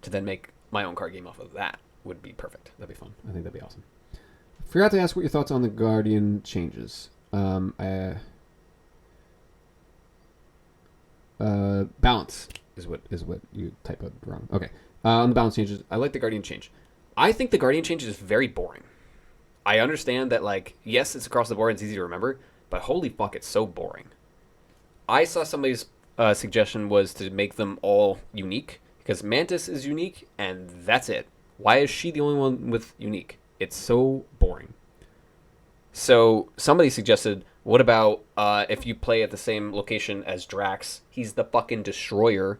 to then make my own card game off of that would be perfect. That'd be fun. I think that'd be awesome. Forgot to ask what your thoughts on the Guardian changes. Balance is what you type out wrong. Okay. On the balance changes, I like the Guardian change. I think the Guardian change is very boring. I understand that, like, yes, it's across the board, it's easy to remember, but holy fuck, it's so boring. I saw somebody's suggestion was to make them all unique, because Mantis is unique, and that's it. Why is she the only one with unique? It's so boring. So somebody suggested, what about if you play at the same location as Drax? He's the fucking destroyer.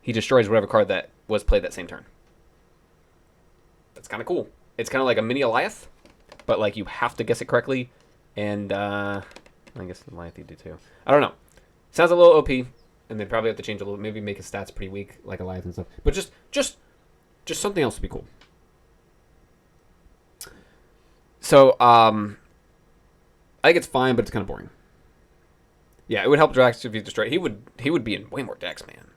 He destroys whatever card that was played that same turn. That's kind of cool. It's kind of like a mini Alioth, but, like, you have to guess it correctly. And I guess Alioth you do too. I don't know. Sounds a little OP, and they probably have to change a little. Maybe make his stats pretty weak, like Alioth and stuff. But just something else would be cool. So I think it's fine, but it's kind of boring. Yeah, it would help Drax if he destroyed. He would be in way more decks, man.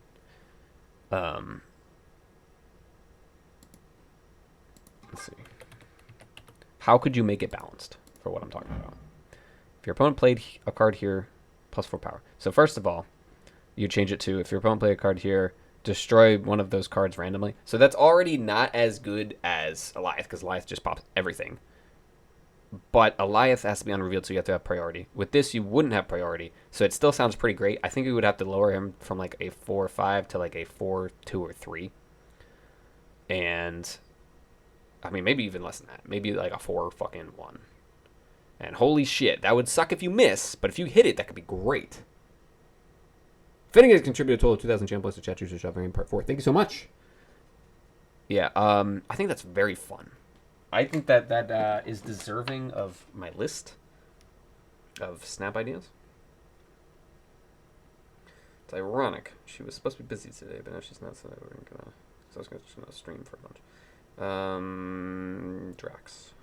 Let's see. How could you make it balanced for what I'm talking about? If your opponent played a card here, +4 power. So first of all, you change it to if your opponent played a card here, destroy one of those cards randomly. So that's already not as good as Alioth, because Alioth just pops everything. But Alioth has to be unrevealed, so you have to have priority. With this, you wouldn't have priority, so it still sounds pretty great. I think we would have to lower him from, like, a 4 or 5 to, like, a 4, 2, or 3. And I mean, maybe even less than that. Maybe like a 4 fucking 1. And holy shit, that would suck if you miss, but if you hit it, that could be great. Finnegan has contributed a total of 2,000 channel points to chat users shoving in part 4. Thank you so much. Yeah, I think that's very fun. I think that is deserving of my list of snap ideas. It's ironic. She was supposed to be busy today, but now she's not, so we're gonna. So I was gonna stream for a bunch. Drax.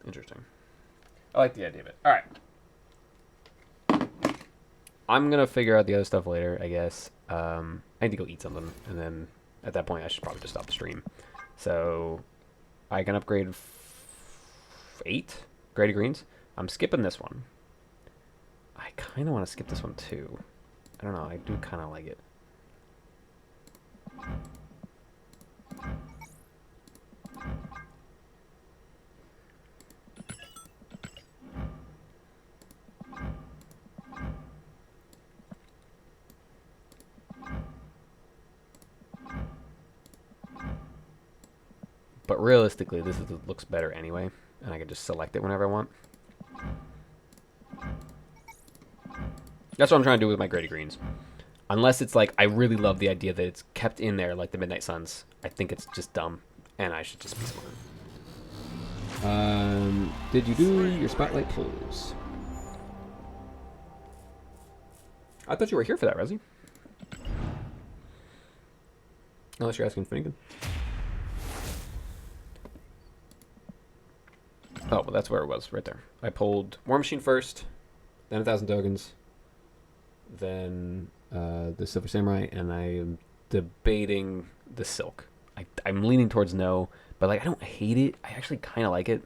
Interesting. I like the idea of it. All right. I'm going to figure out the other stuff later, I guess. I need to go eat something, and then at that point, I should probably just stop the stream. So I can upgrade 8 graded greens. I'm skipping this one. I kind of want to skip this one, too. I don't know. I do kind of like it. But realistically, looks better anyway, and I can just select it whenever I want. That's what I'm trying to do with my graded greens. Unless it's like, I really love the idea that it's kept in there like the Midnight Suns. I think it's just dumb, and I should just be smart. Did you do your spotlight pulls? I thought you were here for that, Resi. Unless you're asking Finnegan. Oh, well, that's where it was, right there. I pulled War Machine first, then 1,000 tokens, then the Silver Samurai, and I am debating the Silk. I'm leaning towards no, but like I don't hate it. I actually kind of like it.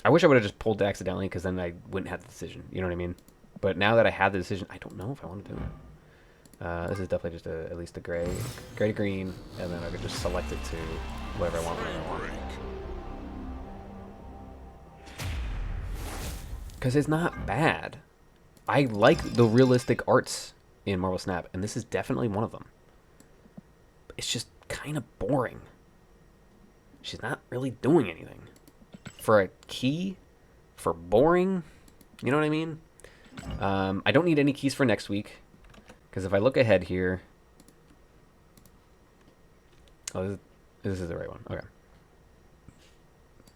I wish I would have just pulled it accidentally, because then I wouldn't have the decision. You know what I mean? But now that I have the decision, I don't know if I want to do it. This is definitely just at least a gray to green, and then I could just select it to whatever I want. Because it's not bad. I like the realistic arts in Marvel Snap, and this is definitely one of them. It's just kind of boring. She's not really doing anything. For a key, for boring, you know what I mean? I don't need any keys for next week, because if I look ahead here... Oh, this is the right one. Okay.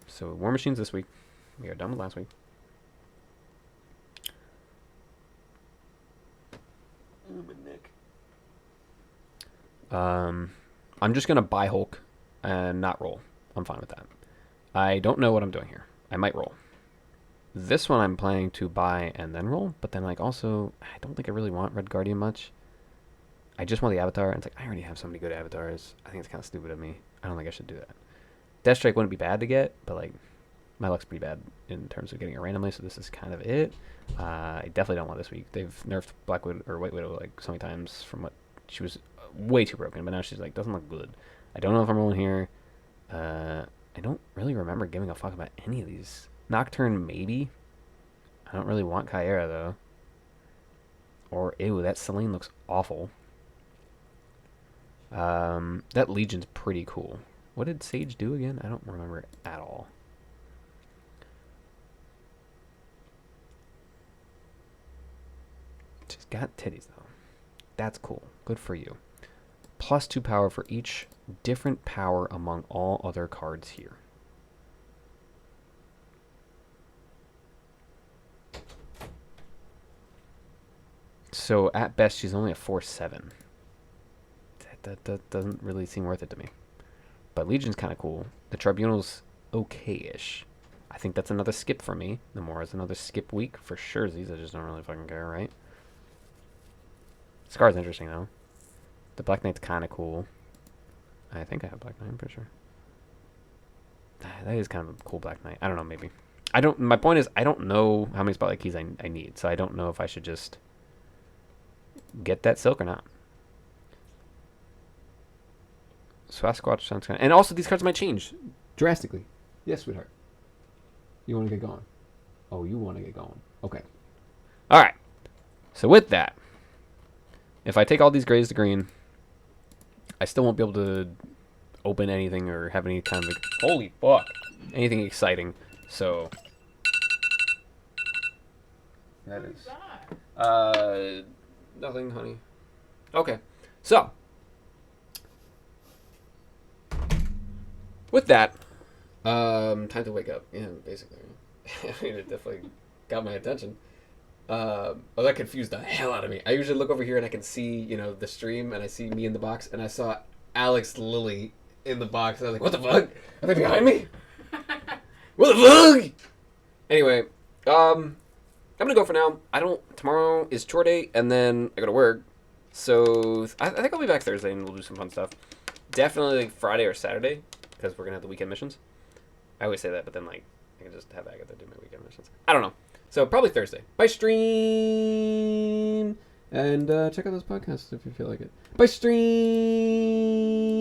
So, War Machines this week. We are done with last week. Ooh, my neck. I'm just going to buy Hulk and not roll. I'm fine with that. I don't know what I'm doing here. I might roll. This one I'm planning to buy and then roll, but then like also, I don't think I really want Red Guardian much. I just want the Avatar, and it's like, I already have so many good Avatars. I think it's kind of stupid of me. I don't think I should do that. Deathstrike wouldn't be bad to get, but like, my luck's pretty bad in terms of getting it randomly, so this is kind of it. I definitely don't want this week. They've nerfed Black Widow, or White Widow like so many times from what she was way too broken, but now she's like, doesn't look good. I don't know if I'm rolling here. I don't really remember giving a fuck about any of these. Nocturne, maybe. I don't really want Kyra, though. Or, ew, that Selene looks awful. That Legion's pretty cool. What did Sage do again? I don't remember at all. She's got titties, though. That's cool. Good for you. +2 power for each different power among all other cards here. So at best, she's only a 4/7. That doesn't really seem worth it to me. But Legion's kind of cool. The Tribunal's okay-ish. I think that's another skip for me. The more is another skip week for sure. These I just don't really fucking care, right? Scar's interesting though. The Black Knight's kind of cool. I think I have Black Knight, I'm pretty sure. That is kind of a cool Black Knight. I don't know, maybe. My point is, I don't know how many spotlight keys I need, so I don't know if I should just get that silk or not. Sasquatch sounds kind of... And also, these cards might change. Drastically. Yes, sweetheart. You want to get going? Oh, you want to get going. Okay. All right. So with that, if I take all these grays to green, I still won't be able to open anything or have any kind of... Holy fuck. Anything exciting. So... That is... Nothing, honey. Okay. So... With that, time to wake up. Yeah, basically. I mean, it definitely got my attention. Well, that confused the hell out of me. I usually look over here and I can see, the stream, and I see me in the box, and I saw Alex Lilly in the box. And I was like, what the fuck? Are they behind me? What the fuck? Anyway, I'm gonna go for now. Tomorrow is chore day, and then I go to work. So I think I'll be back Thursday, and we'll do some fun stuff. Definitely Friday or Saturday, because we're gonna have the weekend missions. I always say that, but then I can just have Agatha do my weekend missions. I don't know. So probably Thursday. Bye stream, and check out those podcasts if you feel like it. Bye stream.